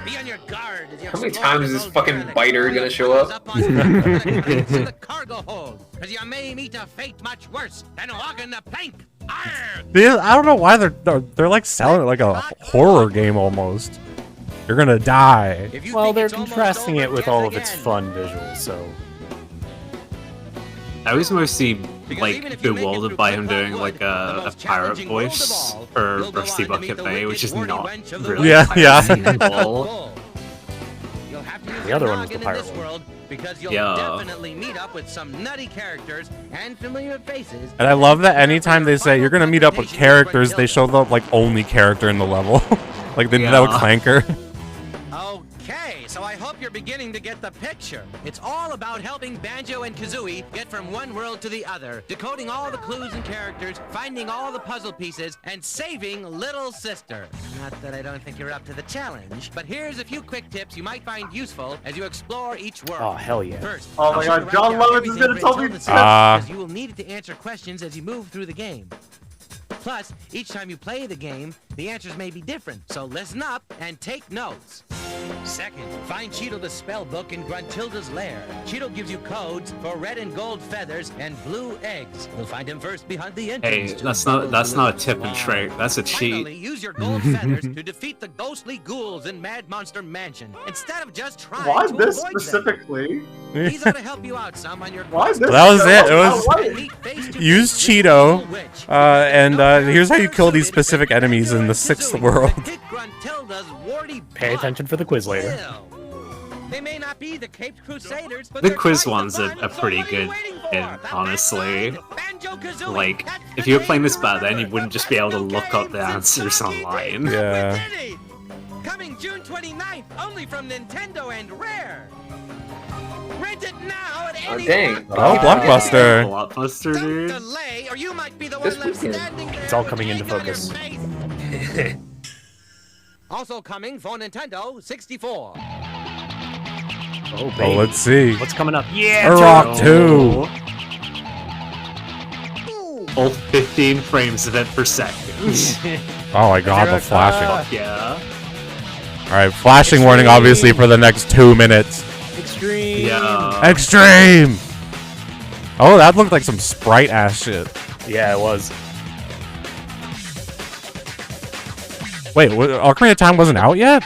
Be on your guard. How many times is this fucking biter gonna show up? The cargo hold, because you may meet a fate much worse than walking the plank. I don't know why they're like selling it like a horror game almost. You're gonna die. Well, they're contrasting it with all of its fun visuals, so. I was mostly like bewildered by him doing like a pirate voice for Rusty Bucket Bay, which is not really yeah. The other one was the pirate one. Because you'll definitely meet up with some nutty characters and familiar faces. And I love that anytime they say you're gonna meet up with characters, they show the like only character in the level, like the no clanker. Okay, so I hope you're beginning to get the picture. It's all about helping Banjo and Kazooie get from one world to the other, decoding all the clues and characters, finding all the puzzle pieces, and saving Little Sister. Not that I don't think you're up to the challenge, but here's a few quick tips you might find useful as you explore each world. Oh, hell yeah. First, oh my god, John Lovitz is gonna tell me this. Because you will need it to answer questions as you move through the game. Plus, each time you play the game, the answers may be different, so listen up and take notes. Second, find Cheeto the spell book in Gruntilda's lair. Cheeto gives you codes for red and gold feathers and blue eggs. You'll find him first behind the entrance. Hey, that's not a tip and trick. That's a cheat. Finally, use your gold feathers to defeat the ghostly ghouls in Mad Monster Mansion instead of just trying Why to this avoid specifically? Them. These ought to help you out some on your Why this? That was it. It was use Cheeto, and here's how you kill these specific enemies in the 6th world. Pay attention for the quiz later. They may not be the Caped Crusaders, but The quiz ones are pretty good, and honestly, like, if you were playing this bad, then you wouldn't just be able to look up the answers online. Yeah. Coming June 29th, only from Nintendo and Rare. Rent it now at any dang. Oh, Blockbuster. Blockbuster, dude. delay, or you might be the one left standing there. It's all coming into focus. Also coming for Nintendo 64. Oh, Oh, let's see. What's coming up? Yeah, Rock 2. All 15 frames of it per second. Oh my god, the flashing. Fuck yeah. Alright, flashing warning obviously for the next 2 minutes. Extreme. Yeah. Extreme! Oh, that looked like some sprite ass shit. Yeah, it was. Wait, Ocarina of Time wasn't out yet?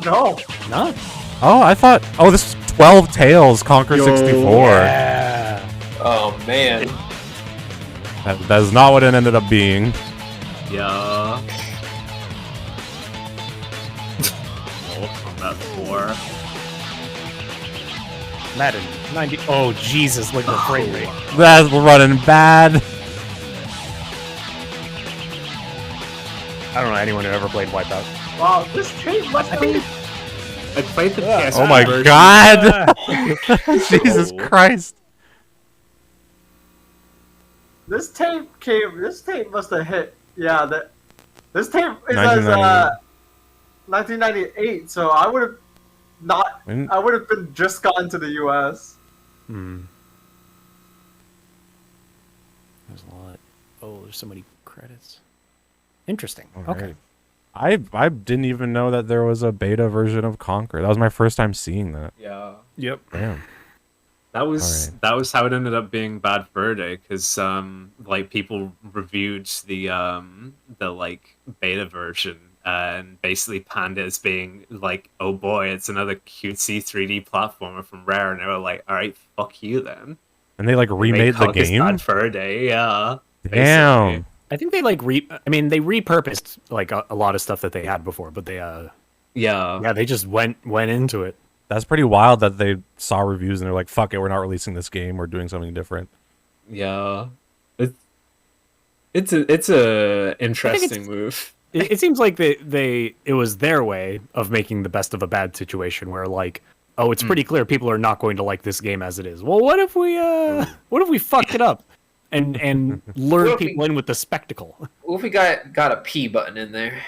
No. No. Oh, I thought. Oh, this was 12 Tales Conquer 64. Yeah. Oh man. That is not what it ended up being. Yeah. Mortal Kombat 4. Madden 90. Oh Jesus! Look at the frame rate. That's running bad. I don't know anyone who ever played Wipeout. Wow, this tape must be. I played the PS. Oh my version. God! Jesus Christ! This tape must have hit. Yeah, this tape is 1998. So I would have not. I would have been just gotten to the U.S. Hmm. There's a lot. Oh, there's so many credits. Interesting. Okay. I didn't even know that there was a beta version of Conquer. That was my first time seeing that. Yeah. Yep. Damn. That was how it ended up being bad fur day, because like people reviewed the like beta version and basically panned it as being like, oh boy, it's another cutesy 3D platformer from Rare, and they were like, all right, fuck you then. And they like remade the game. Bad fur day, yeah. Damn. Basically. I think they like they repurposed like a lot of stuff that they had before, but they yeah, they just went into it. That's pretty wild that they saw reviews and they're like, fuck it, we're not releasing this game, we're doing something different. Yeah. It's a interesting move. It seems like it was their way of making the best of a bad situation where like, oh, it's pretty clear people are not going to like this game as it is. Well, what if we fucked it up and lured people in with the spectacle? What if we got a P button in there?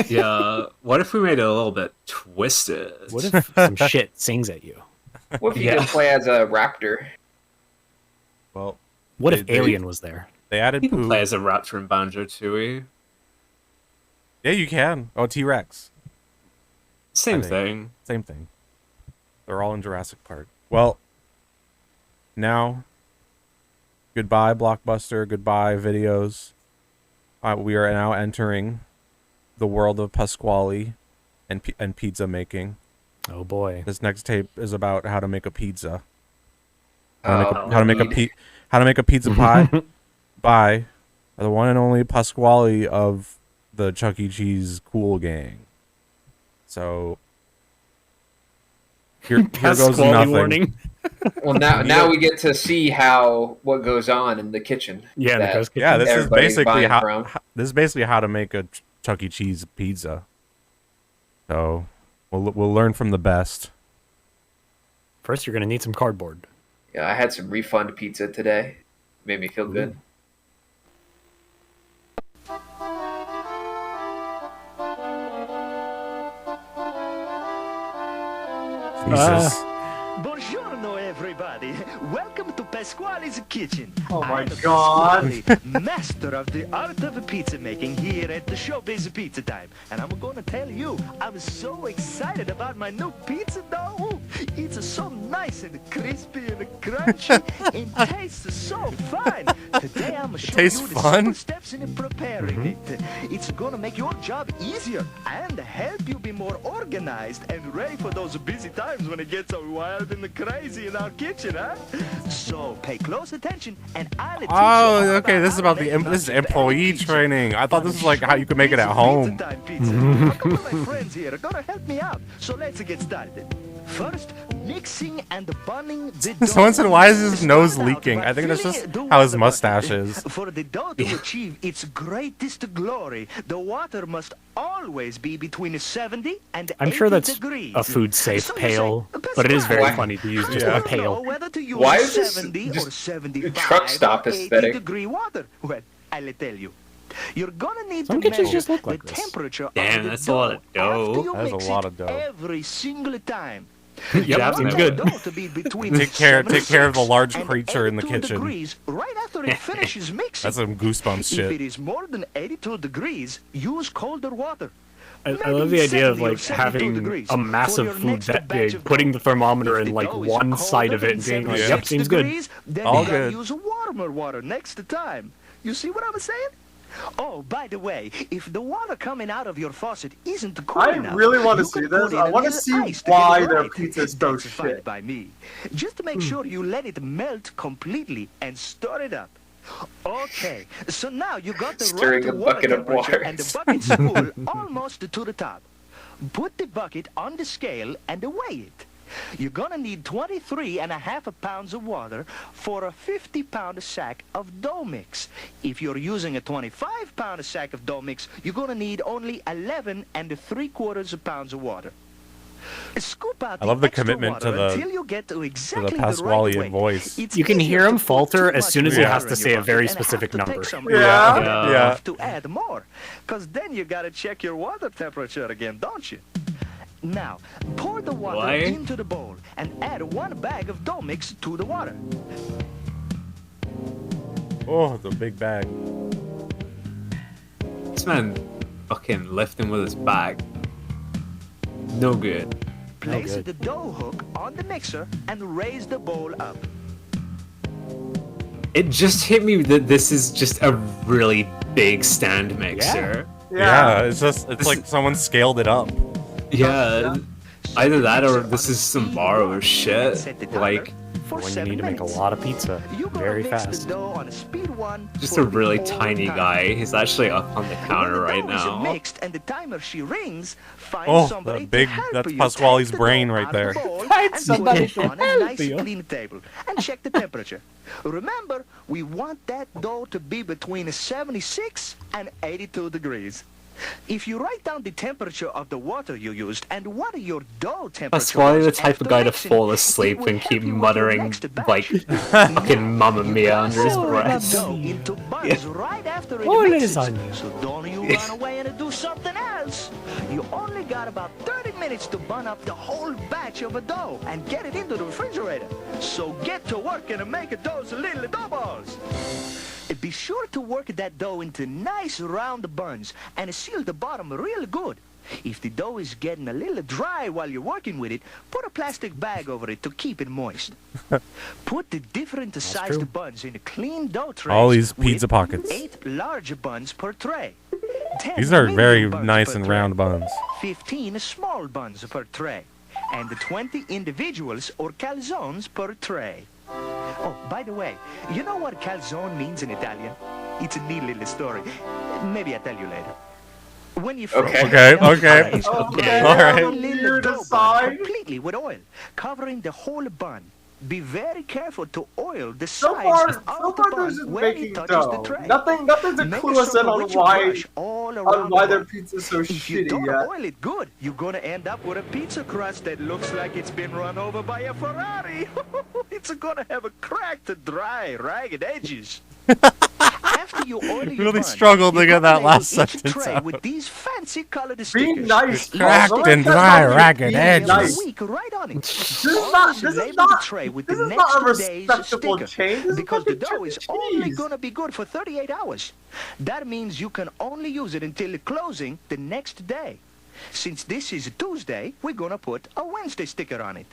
Yeah. What if we made it a little bit twisted? What if some shit sings at you? What if you could play as a raptor? Well, what if Alien was there? They added you can play as a raptor in Banjo Tooie. Yeah, you can. Oh, T-Rex. Same thing. Same thing. They're all in Jurassic Park. Well, now, goodbye, Blockbuster. Goodbye, videos. We are now entering the world of Pasqually and pizza making. Oh boy! This next tape is about how to make a pizza. How to make a pizza pie by the one and only Pasqually of the Chuck E. Cheese Cool Gang. So here goes nothing. Warning. Well, now we get to see what goes on in the kitchen. Yeah, this is basically how to make a Chuck E. Cheese pizza. So we'll learn from the best. First, you're gonna need some cardboard. Yeah, I had some refund pizza today. Made me feel good. Jesus. Buongiorno, everybody. Welcome to Pasqually's kitchen. Oh my I'm God. Pasqually, master of the art of pizza making here at the Showbiz Pizza Time. And I'm going to tell you, I'm so excited about my new pizza dough. It's so nice and crispy and crunchy and tastes so fine. Today I'm going to show you the simple steps in preparing it. It's going to make your job easier and help you be more organized and ready for those busy times when it gets all wild and crazy in our kitchen, huh? So pay close attention and I'll teach you Okay. This is about this is employee training. I thought this was like how you could make it at home. A couple of my friends here are gonna help me out. So let's get started. First, mixing and bunning the dough. Someone said, "Why is his nose leaking?" I think that's just how his mustache is. For the dough to achieve its greatest glory, the water must always be between 70 and 80 I'm sure that's degrees. a food-safe pail, but it is very funny to use just a pail. Why is this just truck stop aesthetic? Degree water. Well, I'll tell you. You're gonna need Some to kitchens measure just look like the this. temperature Damn, of the that's a lot of dough. after you That is a mix lot it of dough. every single time. Yep, seems good. Take care of the large creature in the kitchen. Degrees, right after it finishes mixing. That's some goosebumps If shit. it is more than 82 degrees, use colder water. I love the idea of like having a massive food that big, putting the thermometer in like one side of it and being like, "Yep, seems good." Then All you gotta good. use warmer water next time. You see what I'm saying? Oh, by the way, if the water coming out of your faucet isn't cool enough, really want to you see can this. put in I a want to little see ice to why get it their right. pizza is so That's fine shit. by me. Just make sure you let it melt completely and stir it up. Okay, so now you got the Stirring right a water bucket of temperature water. and the bucket's full almost to the top. Put the bucket on the scale and weigh it. You're gonna need 23.5 pounds of water for a 50-pound sack of dough mix. If you're using a 25-pound sack of dough mix, you're gonna need only 11.75 pounds of water. Scoop out I love the extra commitment to water the until you get to exactly Pasqually the right voice. weight. You can hear him falter as soon as he has to in say your a very bucket and specific have to take number. some Yeah. water Yeah. off to add more, because then you gotta check your water temperature again, don't you? Now, pour the water Why? into the bowl and add 1 bag of dough mix to the water. Oh, the big bag. This man fucking lifting with his back. No good. Place the dough hook on the mixer and raise the bowl up. It just hit me that this is just a really big stand mixer. Yeah, it's like someone scaled it up. Yeah, either that or this is some borrowed shit. Like, When you need to make a lot of pizza very fast. just a really tiny guy. He's actually up on the counter right now. Mixed and the timer she rings, find Oh, somebody the big, to help that's you Pasqually's take the brain dough right out of there. the bowl Find and somebody put it to on a help nice you. clean table and check the temperature. Remember, we want that dough to be between 76 and 82 degrees. If you write down the temperature of the water you used and what your dough temperature Pasqually was the type of after guy to mixing, fall asleep and keep muttering like fucking Mamma Mia under his breath. dough into buns right after it Oh, mixes. lasagna. So don't you run away and do something else. You only got about 30 minutes to bun up the whole batch of a dough and get it into the refrigerator. So get to work and make those little dough balls. Be sure to work that dough into nice round buns and seal the bottom real good. If the dough is getting a little dry while you're working with it, put a plastic bag over it to keep it moist. Put the different sized buns in a clean dough tray. All these pizza pockets. 8 large buns per tray. 10 These are very medium buns nice per and tray, round buns. 15 small buns per tray, and 20 individuals or calzones per tray. Oh, by the way, you know what calzone means in Italian? It's a neat little story. Maybe I'll tell you later. When you Okay. All right. little dough bun completely with oil, covering the whole bun. Be very careful to oil the sides of the bun when it touches the tray. Nothing to Make clue us in on circle why brush all around the their bun. pizza's so If you shitty don't yet. oil it good, you're gonna end up with a pizza crust that looks like it's been run over by a Ferrari. It's gonna have a cracked, dry, ragged edges. After you oil your Really bun, struggled to you get that label last each sentence tray out. with these fancy colored Be stickers. nice, Cracked Paul. and Don't dry, let that ragged be edges. nice. Week right on it. This is not a respectable change. This is Because the fucking dough is cheese. only gonna be good for 38 hours. That means you can only use it until closing the next day. Since this is Tuesday, we're gonna put a Wednesday sticker on it.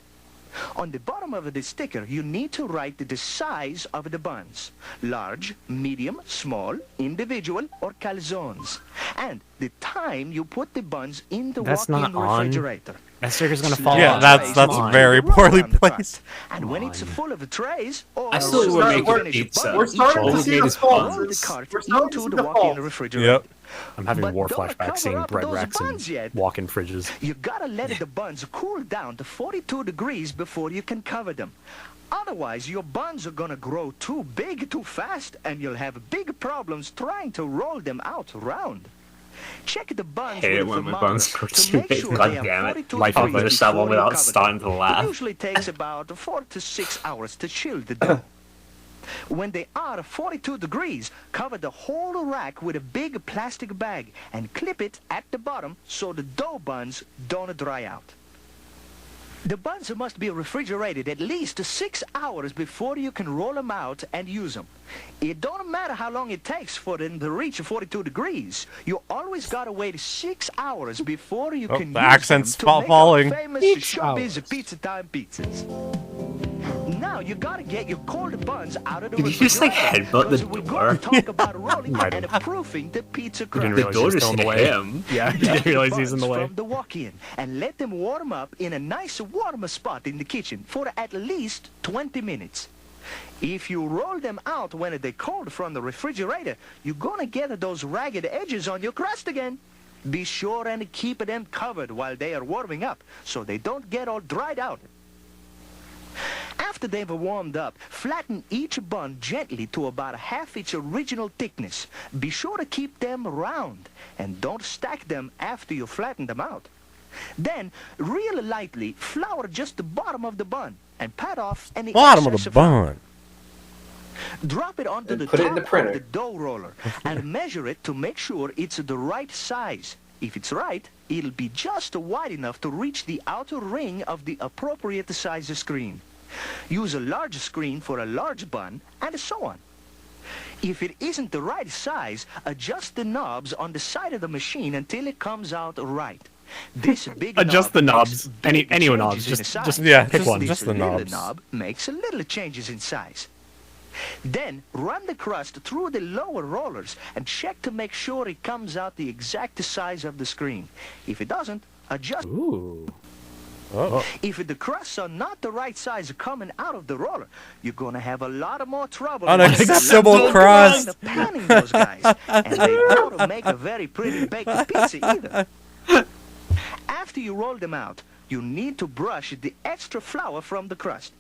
On the bottom of the sticker, you need to write the size of the buns. Large, medium, small, individual, or calzones. And the time you put the buns in the That's walk-in not on. refrigerator. That sticker's gonna fall Yeah, off. that's very poorly placed. And when it's full of trays, or I still would make a pizza. We're starting All to we see need the is faults. buns. We're starting to see into the the walk-in faults. refrigerator. Yep. I'm having But war don't flashbacks cover seeing up bread those racks buns and yet. walk-in fridges. You gotta let the buns cool down to 42 degrees before you can cover them. Otherwise, your buns are gonna grow too big too fast, and you'll have big problems trying to roll them out round. Check the buns Hate with it a when my thermometer buns grow to too make big. sure God they are damn it. 42 I'll degrees finish that before one you without cover starting them. to laugh. It usually takes about 4 to 6 hours to chill the dough. When they are 42 degrees, cover the whole rack with a big plastic bag and clip it at the bottom so the dough buns don't dry out. The buns must be refrigerated at least 6 hours before you can roll them out and use them. It don't matter how long it takes for them to reach 42 degrees. You always gotta wait 6 hours before you can the use accent's them to make falling. our famous 6 Showbiz hours. Pizza Time pizzas. Now Now you gotta get your cold buns out of the Did you just like refrigerator, headbutt the 'cause we're gonna door? talk about rolling Might and have. proofing the pizza You crust. didn't The realize door he's just still in the hit way. him. Yeah, you Get didn't the realize he's in buns the way. from the walk-in and let them warm up in a nice warm spot in the kitchen for at least 20 minutes. If you roll them out when they're cold from the refrigerator, you're gonna get those ragged edges on your crust again. Be sure and keep them covered while they are warming up so they don't get all dried out. After they've warmed up, flatten each bun gently to about half its original thickness. Be sure to keep them round and don't stack them after you flatten them out. Then, real lightly, flour just the bottom of the bun and pat off any Bottom of excess the flour. bun. Drop it onto And the put it top in the of printer. the dough roller and measure it to make sure it's the right size. If it's right, it'll be just wide enough to reach the outer ring of the appropriate size screen. Use a large screen for a large bun, and so on. If it isn't the right size, adjust the knobs on the side of the machine until it comes out right. This big Adjust the knob knobs. makes big Any knobs. changes in Just size. Yeah, pick one. just the This little knobs. knob makes little changes in size. Then run the crust through the lower rollers and check to make sure it comes out the exact size of the screen. If it doesn't, adjust. Ooh. If the crusts are not the right size coming out of the roller, you're going to have a lot of more trouble. Unacceptable crust. Panning those guys, and they don't make a very pretty baked pizza either. After you roll them out, you need to brush the extra flour from the crust.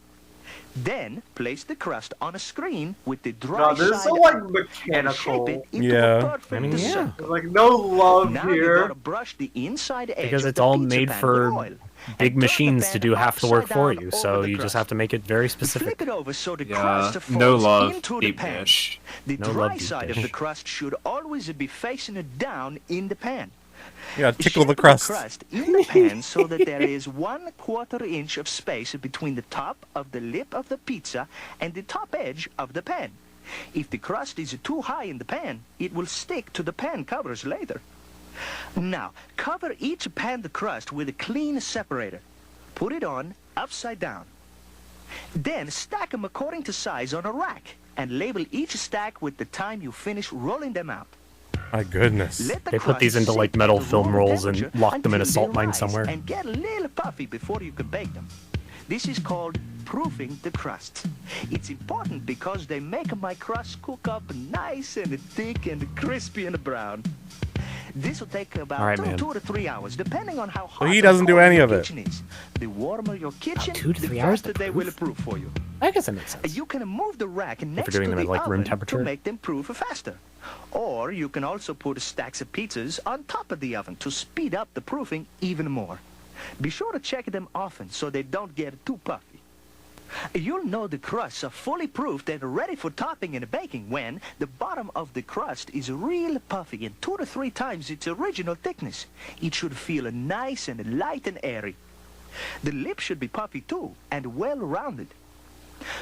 Then place the crust on a screen with the dry No, this is side so like up and mechanical. shape it into Yeah. a perfect circle. There's like no love Now you here. gotta brush the inside edge Because of it's the all pizza made pan with for oil. big And machines turn to the do pan half the work upside for down you, over so the you just crust. have to make it very specific. Flip it over so the Yeah, crust no falls love, into the deep pan. dish. The No dry love, deep side of dish. the crust should always be facing down in the pan. Yeah, tickle the Shape crust. in the pan so that there is 1/4 inch of space between the top of the lip of the pizza and the top edge of the pan. If the crust is too high in the pan, it will stick to the pan covers later. Now, cover each pan crust with a clean separator. Put it on upside down. Then stack them according to size on a rack and label each stack with the time you finish rolling them out. My goodness. Let the They put these crust into like sit metal at the film room rolls and temperature lock them in a until salt they mine rise somewhere. and get a little puffy before you can bake them. This is called proofing the crust. It's important because they make my crust cook up nice and thick and crispy and brown. This will take about All right, 2 man. to 3 hours, depending on how hot So he and doesn't do cold any your of it. kitchen is. The warmer your kitchen, 2 to the 3 hours to faster they will proof? proof for you. I guess that makes sense. You can move the rack next doing to them the at, like, room oven temperature? to make them proof faster. Or you can also put stacks of pizzas on top of the oven to speed up the proofing even more. Be sure to check them often so they don't get too puffy. You'll know the crusts are fully proofed and ready for topping and baking when the bottom of the crust is real puffy and 2 to 3 times its original thickness. It should feel nice and light and airy. The lip should be puffy too and well rounded.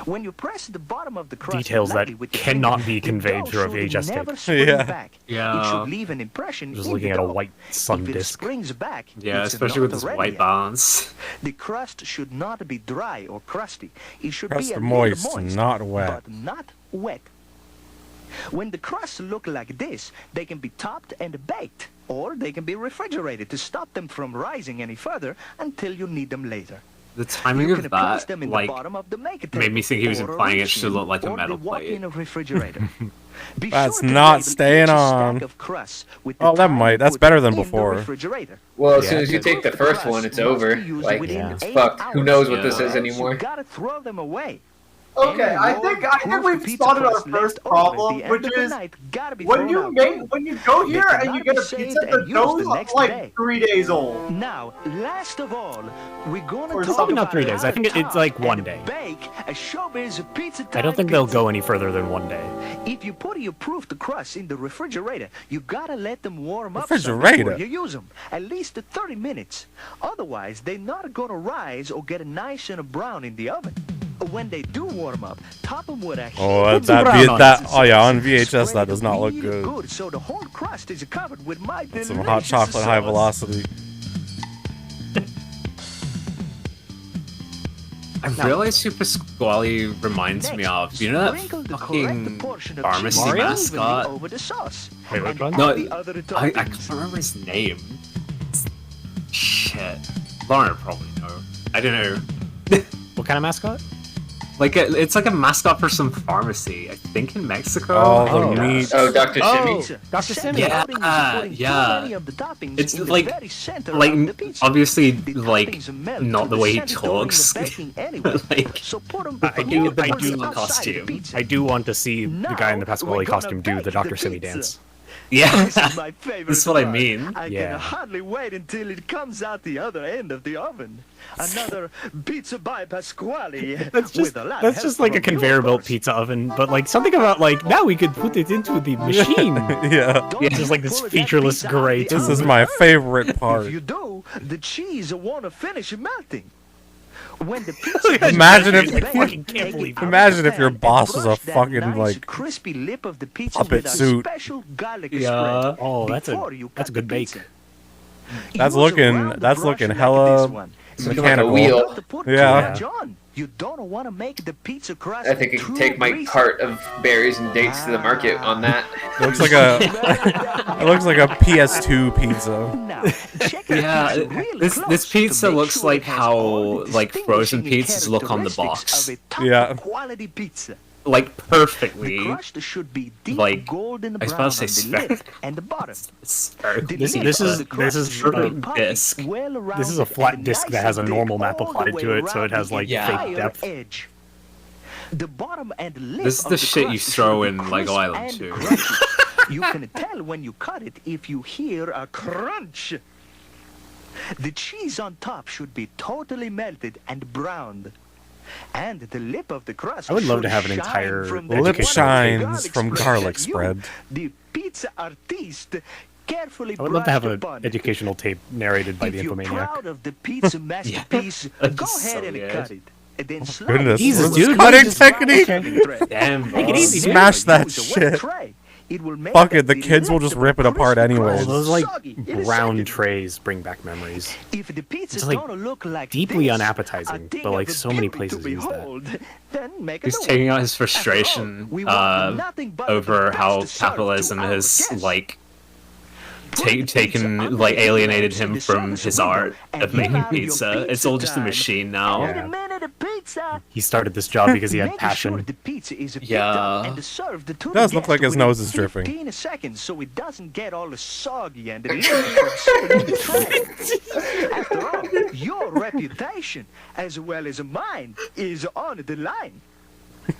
When you press the bottom of the crust Details that lightly with your cannot finger, be the conveyed dough through a should VHS never tape. spring Yeah. back. Yeah. It should leave an impression Just in looking the at a dough. white sun If it disk. springs back, Yeah, it's especially not with this ready white yet. balance. The crust should not be dry or crusty. It should Crust be a moist, little moist, not wet. but not wet. When the crusts look like this, they can be topped and baked, or they can be refrigerated to stop them from rising any further until you need them later. The timing You of can place that, them in the like, bottom of the make made me think he was table, or a implying it machine, should look like a or metal the plate. walk-in refrigerator. Be That's sure to not label staying each stack on. of crusts with the Oh, that time might. That's put better than in the before. refrigerator. Well, as Yeah. soon as you take the first one, it's over. Like, it's fucked. Who knows what this is You anymore? gotta throw them away. Okay, I think we've spotted our first problem, which is when you go here and you get a pizza, the dough's like 3 days old. Now, last of all, we're gonna Or talk something. Not about 3 days. how I think to it's like top 1 and day. Bake a showbiz pizza I don't type think they'll pizza. go any further than 1 day. If you put your proofed crust in the refrigerator, you gotta let them warm up Refrigerator? some before you use them. At least 30 minutes. Otherwise, they're not gonna rise or get nice and brown in the oven. When they do warm up, top them with a Oh, heaped that brown on that. it. Oh yeah, on VHS Spread that does not look really good. So the whole crust is covered with my Some hot delicious chocolate high sauce. velocity. I realized who Pasqually reminds me of. You know that fucking pharmacy Mario? mascot? Wait, which one? No, I can't remember his name. Shit. Lauren would probably know. I don't know. What kind of mascot? Like it's like a mascot for some pharmacy, I think in Mexico. Oh, the meat. Oh, Dr. Simi. Dr. Simi. Yeah. It's like obviously like not the way he talks. Like I do the costume. I do want to see the guy in the Pasqually costume do the Dr. Simi dance. Yeah, This is my favorite that's what I part. mean. I Yeah. can hardly wait until it comes out the other end of the oven. Another pizza by Pasqually. That's just with a lot of help like a from conveyor you, belt pizza oven, but like something about like now we could put it into the machine. Yeah. Just like this featureless gray. This is my favorite part. If you do, the cheese won't finish melting. When the pizza Imagine if imagine if your boss was a fucking like crispy lip of the pizza puppet with a suit. special garlic Yeah. spread Oh, that's before you a cut good the bake. pizza. That's Use a looking round brush like hella this one. mechanical. wheel. Yeah. John, you don't want to make the pizza crust I think I can too take my greasy. cart of berries and dates to the market on that. It looks like a it looks like a PS2 pizza. Now, check out Yeah, these real this close pizza to make looks sure like it has how all the like frozen distinguishing pizzas look on the characteristics box. of a top Yeah. quality pizza. Like perfectly. The crust should be deep Like golden I was brown about to on say the lid and the bottom. spherical. The lid This of is the crust should be perfect puffy, disc. well This is a rounded, flat and disc that nice has a and normal thick map all the applied way to it, so it around has the like Yeah. fake depth. edge. The bottom and lip This is of the shit you crust throw should be in Lego crisp Island and too. crunchy. You can tell when you cut it if you hear a crunch. The cheese on top should be totally melted and browned. And the lip of the crust I would love should to have an shine entire from the Lip educational shines garlic from spread garlic that you, spread. the pizza artiste, carefully I would love to have brushed an upon. educational tape narrated by the If you're Infomaniac. proud of the pizza masterpiece, that'd go be ahead so and good. cut it. And then slide Goodness, it Jesus, this dude, is cutting just- technique. okay. Damn, Make it easy, dude. Smash that Use a wet shit. tray. It will make Fuck it, the the kids will lip just of rip it the apart crispy anyways. crust Those like soggy in a brown second. trays bring back memories. If the pizza It's like don't look like deeply this, unappetizing, a thing but like of so many beauty to places use that. behold, then make He's a new taking one. out his frustration After all, we want nothing but the over best how to serve capitalism to our has guests. like Put the pizza taken under like the alienated glass in him the from service his window art and of give making out your pizza. It's pizza all just a time. machine now. And a minute of pizza. He started this job because he had Make sure passion. the pizza is picked Yeah. up and served to the Does look guest like his within nose is dripping. 15 seconds, so it doesn't get all soggy and sitting in the tray. After all, your reputation as well as mine is on the line.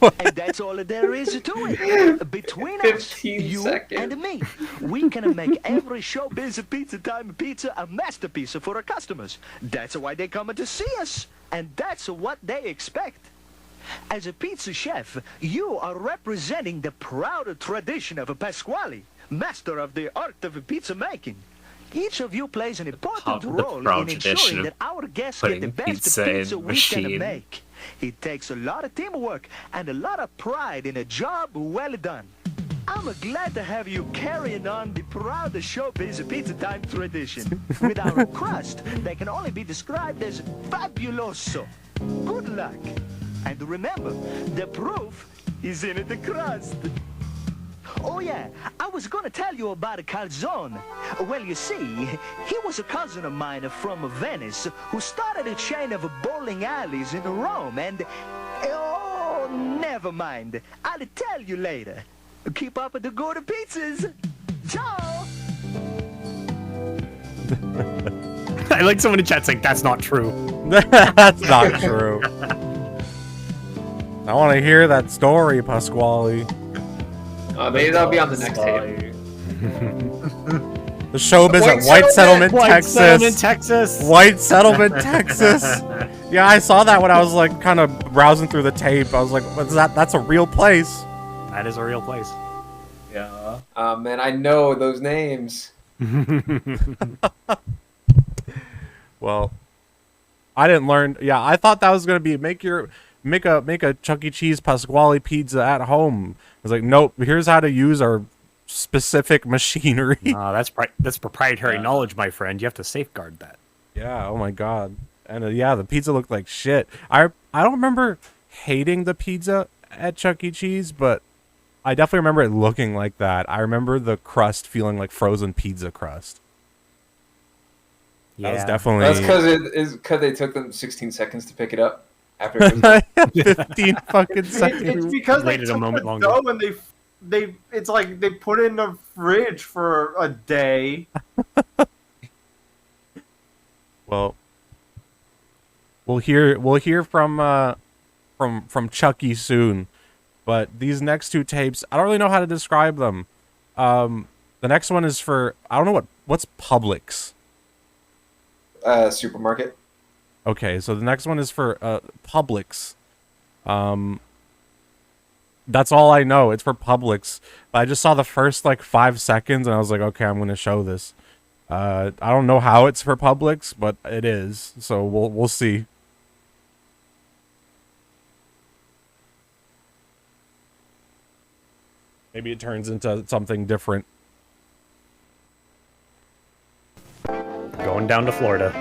And that's all there is to it. Between us, 15 you seconds. and me, we can make every showbiz pizza time pizza a masterpiece for our customers. That's why they come to see us, and that's what they expect. As a pizza chef, you are representing the proud tradition of Pasqually, master of the art of pizza making. Each of you plays an important the role proud in tradition ensuring of that our guests get the putting best pizza pizza in we machine. can make. It takes a lot of teamwork and a lot of pride in a job well done. I'm glad to have you carrying on the proud showbiz pizza time tradition. With our crust, they can only be described as fabuloso. Good luck. And remember, the proof is in the crust. Oh yeah, I was gonna tell you about Calzone. Well, you see, he was a cousin of mine from Venice who started a chain of bowling alleys in Rome and... Oh, never mind. I'll tell you later. Keep up with the good pizzas. Ciao! I like someone in chat saying that's not true. That's not true. I want to hear that story, Pasqually. Maybe that'll be on the next tape. The showbiz at White Settlement, Texas. Settlement, Texas. White Settlement, Texas. Yeah, I saw that when I was like kind of browsing through the tape. I was like, "What's that? That's a real place." That is a real place. Yeah. Man, I know those names. Well, I didn't learn. Yeah, I thought that was gonna be make a Chuck E. Cheese Pasqually pizza at home. I was like, nope. Here's how to use our specific machinery. That's proprietary knowledge, my friend. You have to safeguard that. Yeah. Oh my God. And yeah, the pizza looked like shit. I don't remember hating the pizza at Chuck E. Cheese, but I definitely remember it looking like that. I remember the crust feeling like frozen pizza crust. Yeah, that was definitely. That's because they took them 16 seconds to pick it up after it was 15 fucking seconds. It's because they Waited a took moment the longer. dough and it's like they put it in the fridge for a day. Well, we'll hear from Chucky soon, but these next two tapes, I don't really know how to describe them. The next one is for, I don't know what's Publix. Supermarket. Okay, so the next one is for Publix. That's all I know. It's for Publix. But I just saw the first like 5 seconds and I was like, okay, I'm gonna show this. I don't know how it's for Publix, but it is. So we'll see. Maybe it turns into something different. Going down to Florida.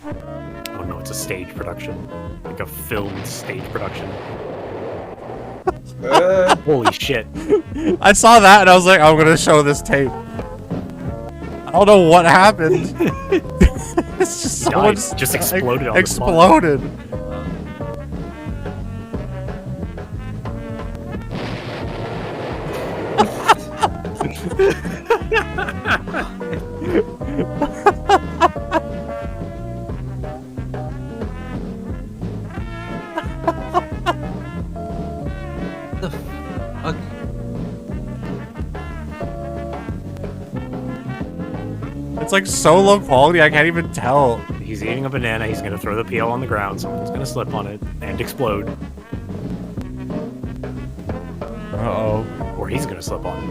Oh no, it's a stage production. Like a filmed stage production. Holy shit. I saw that and I was like, I'm gonna show this tape. I don't know what happened. It's just someone just exploded on exploded. The fuck? It's like so low quality, I can't even tell. He's eating a banana, he's gonna throw the peel on the ground, someone's gonna slip on it and explode. Uh-oh. Or he's gonna slip on it.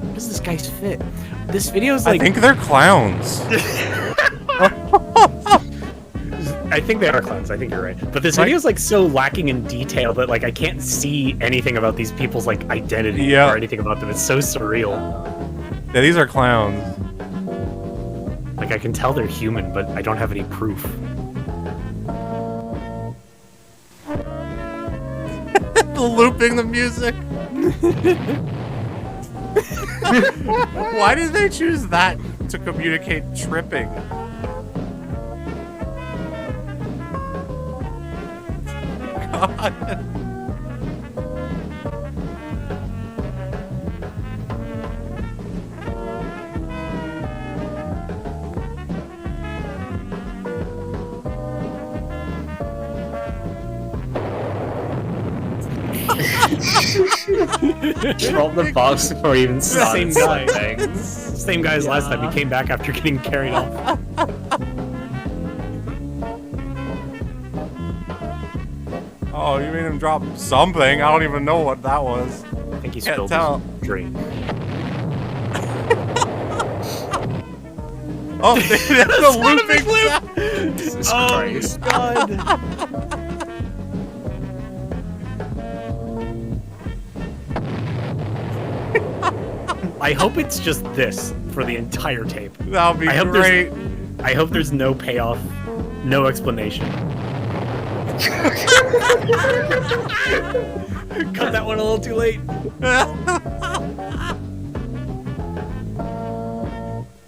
What is this guy's fit? This video's like... I think they're clowns. I think they are clowns, I think you're right. But this video's like so lacking in detail that like I can't see anything about these people's like identity or anything about them. It's so surreal. Yeah, these are clowns. Like I can tell they're human, but I don't have any proof. Looping the music. Why did they choose that to communicate tripping? God. Drop the box before he even started sliding. Same guy as last time. He came back after getting carried off. Oh, you made him drop something. I don't even know what that was. I think he Can't spilled tell. his drink. Oh, that's a looping sound. Jesus Oh Christ. God. I hope it's just this for the entire tape. That would be great. I hope there's no payoff, no explanation. Cut that one a little too late.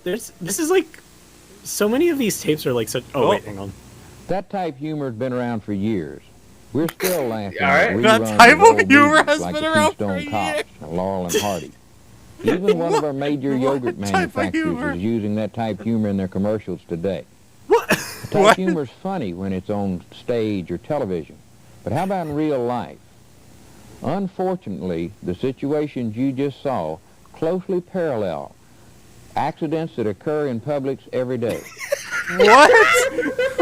This is like, so many of these tapes are like such. Oh wait, hang on. That type humor's been around for years. We're still laughing. That type of humor has been around for years. And Laurel and Hardy. Even one of our major yogurt manufacturers is using that type humor in their commercials today. The type humor's funny when it's on stage or television, but how about in real life? Unfortunately, the situations you just saw closely parallel accidents that occur in Publix every day. What?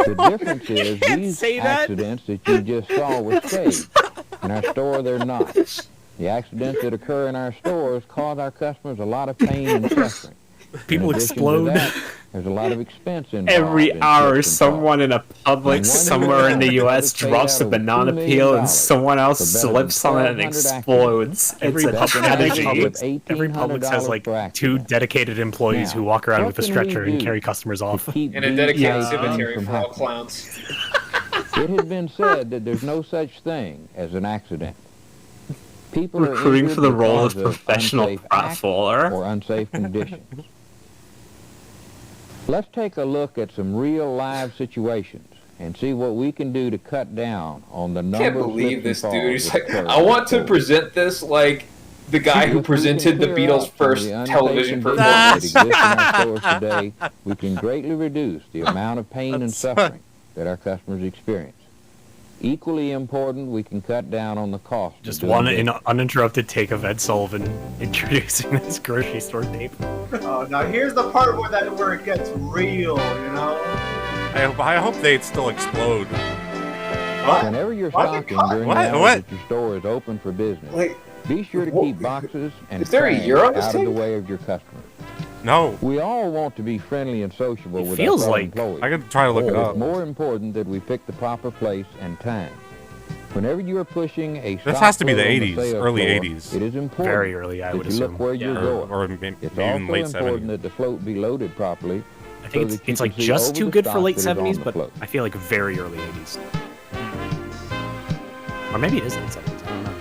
The difference is these accidents that you just saw were staged. In our store, they're not. The accidents that occur in our stores cause our customers a lot of pain and suffering. People In addition to explode. that, there's a lot of expense involved. Every hour, someone in a Publix somewhere in the U.S. drops a banana peel and someone else slips on it and explodes. Every Publix has like 2 dedicated employees who walk around with a stretcher and carry customers off. And a dedicated cemetery for all clowns. It has been said that there's no such thing as an accident. People are recruiting for the role of because professional unsafe pratfaller acts or unsafe conditions. Let's take a look at some real live situations and see what we can do to cut down on the number I can't of believe slips this and dude. falls He's that like, occur I want on to the present this like the guy who presented the Beatles' first television performance. that exist in our stores today, we can greatly reduce the amount of pain and suffering that our customers experience. Equally important, we can cut down on the cost. Just one uninterrupted take of Ed Sullivan introducing this grocery store tape. Oh, now here's the part where it gets real, you know? I hope they still explode. What? Whenever you're stocking during the hours that your store is open for business, be sure to keep boxes and trash out of the way of your customers. No. We all want to be friendly and sociable with feels our like employees. I could try to look it up. It's more important that we pick the proper place and time. Whenever you are pushing a This has to be the stock load on 80s, sales early floor, 80s. It is important Very early, I that would you assume. look where you're going. Or It's even also late important 70s. that the float be loaded properly. I think so that it's you like can see just over too the good for stock late that is on 70s, the but float. I feel like very early 80s. Or maybe it is late 70s, I don't know.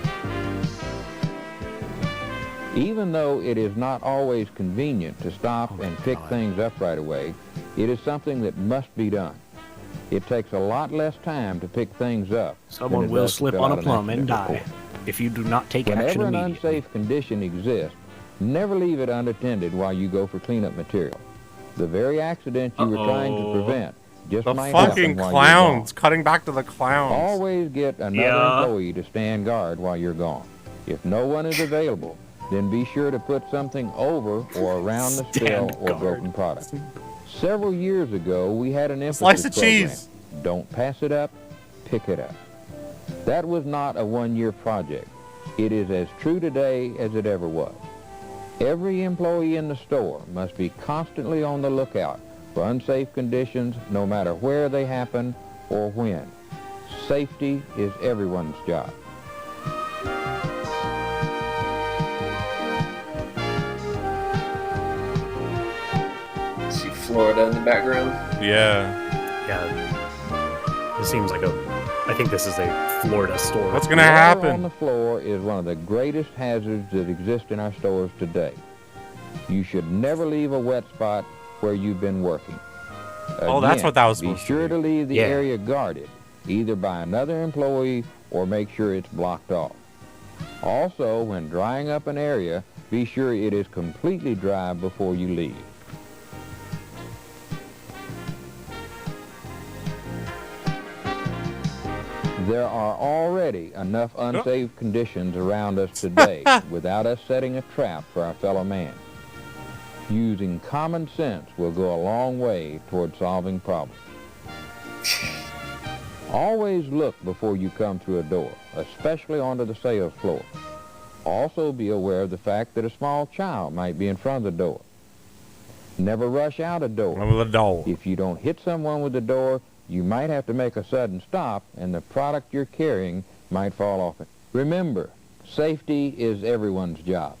Even though it is not always convenient to stop and pick things up right away, it is something that must be done. It takes a lot less time to pick things up. Someone than it will does to slip fill on a out an plum and accident die report. if you do not take action Whenever an immediately. unsafe condition exists, never leave it unattended while you go for cleanup material. The very accident you were trying to prevent just The might fucking happen while clowns. Cutting back to the clowns. Always get another employee to stand guard while you're gone. If no one is available, then be sure to put something over or around the spill or broken product. Several years ago, we had an emphasis Slice of program. cheese. Don't pass it up, pick it up. That was not a one-year project. It is as true today as it ever was. Every employee in the store must be constantly on the lookout for unsafe conditions, no matter where they happen or when. Safety is everyone's job. See Florida in the background. Yeah. Yeah. This seems like I think this is a Florida store. What's gonna Water happen? on the floor is one of the greatest hazards that exist in our stores today. You should never leave a wet spot where you've been working. Oh, that's Again, what that was be supposed to sure be. to leave the Yeah. area guarded, either by another employee or make sure it's blocked off. Also, when drying up an area, be sure it is completely dry before you leave. There are already enough unsafe conditions around us today without us setting a trap for our fellow man. Using common sense will go a long way toward solving problems. Always look before you come through a door, especially onto the sales floor. Also be aware of the fact that a small child might be in front of the door. Never rush out a door. With a door. If you don't hit someone with the door, you might have to make a sudden stop and the product you're carrying might fall off it. Remember, safety is everyone's job.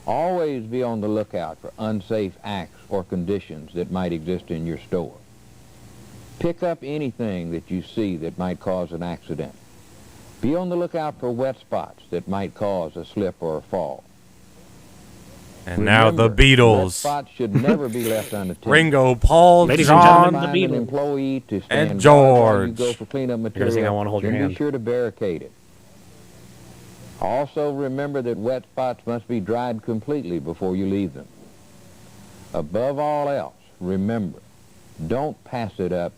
Always be on the lookout for unsafe acts or conditions that might exist in your store. Pick up anything that you see that might cause an accident. Be on the lookout for wet spots that might cause a slip or a fall. And now the Beatles. Wet spots should never be left unattended. Ringo, Paul, Ladies John, and gentlemen, an employee to stand and guard while you George. go for cleanup You're gonna think I material, wanna hold your then hand. be sure to barricade it. Also remember that wet spots must be dried completely before you leave them. Above all else, remember, don't pass it up,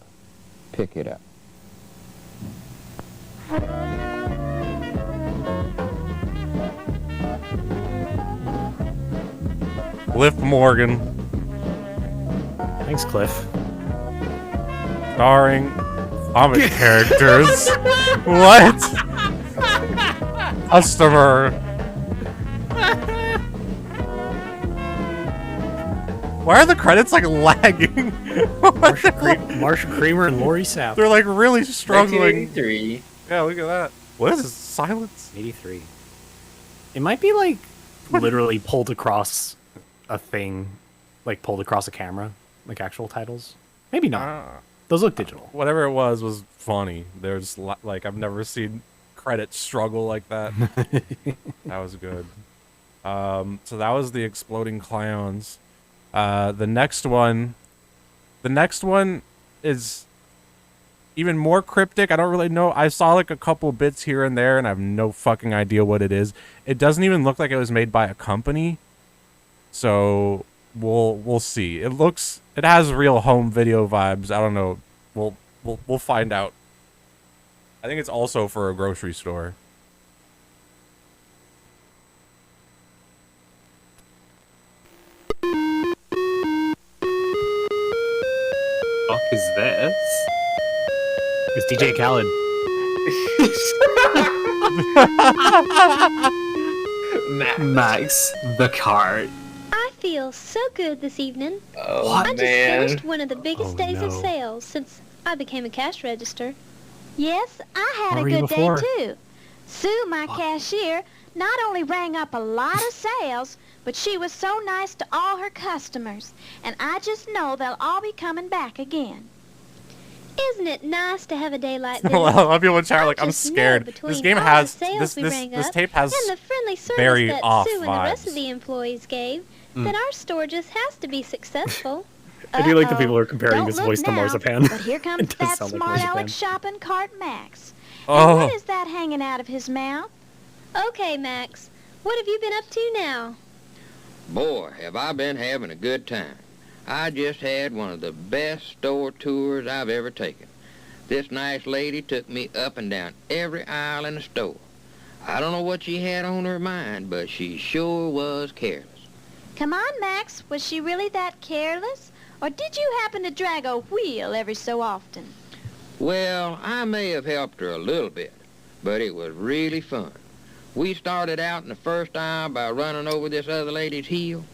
pick it up. Cliff Morgan. Thanks, Cliff. Starring comic characters. What? Customer. Why are the credits like lagging? Marsha Kramer and Lori Sapp. They're like really struggling. 1983. Yeah, look at that. What is this? Silence? 83. It might be like literally pulled across a thing, like pulled across a camera, like actual titles. Maybe not. Those look digital. Whatever it was funny. There's like I've never seen credits struggle like that. That was good. So that was the Exploding Clowns. The next one is even more cryptic. I don't really know. I saw like a couple bits here and there, and I have no fucking idea what it is. It doesn't even look like it was made by a company. So we'll see. It has real home video vibes. I don't know. We'll find out. I think it's also for a grocery store. Fuck is this? It's DJ Khaled. Max the cart. I feel so good this evening. Oh, I just man. finished one of the biggest days of sales since I became a cash register. Yes, I had Where a were you good before? day too. Sue, my cashier, not only rang up a lot of sales, but she was so nice to all her customers, and I just know they'll all be coming back again. Isn't it nice to have a day like this? A lot of people in chat are like, I'm just know scared. between This game all has the sales we rang this up tape has and the friendly service very that off Sue and the rest of vibes. the employees gave, that our store just has to be successful. I do like the Uh-oh. people are comparing Don't his look voice to now, Marzipan. But here comes It does that sound like smart Marzipan. Alex shopping cart Max. Oh. And what is that hanging out of his mouth? Okay, Max. What have you been up to now? Boy, have I been having a good time. I just had one of the best store tours I've ever taken. This nice lady took me up and down every aisle in the store. I don't know what she had on her mind, but she sure was careless. Come on, Max. Was she really that careless? Or did you happen to drag a wheel every so often? Well, I may have helped her a little bit, but it was really fun. We started out in the first aisle by running over this other lady's heel.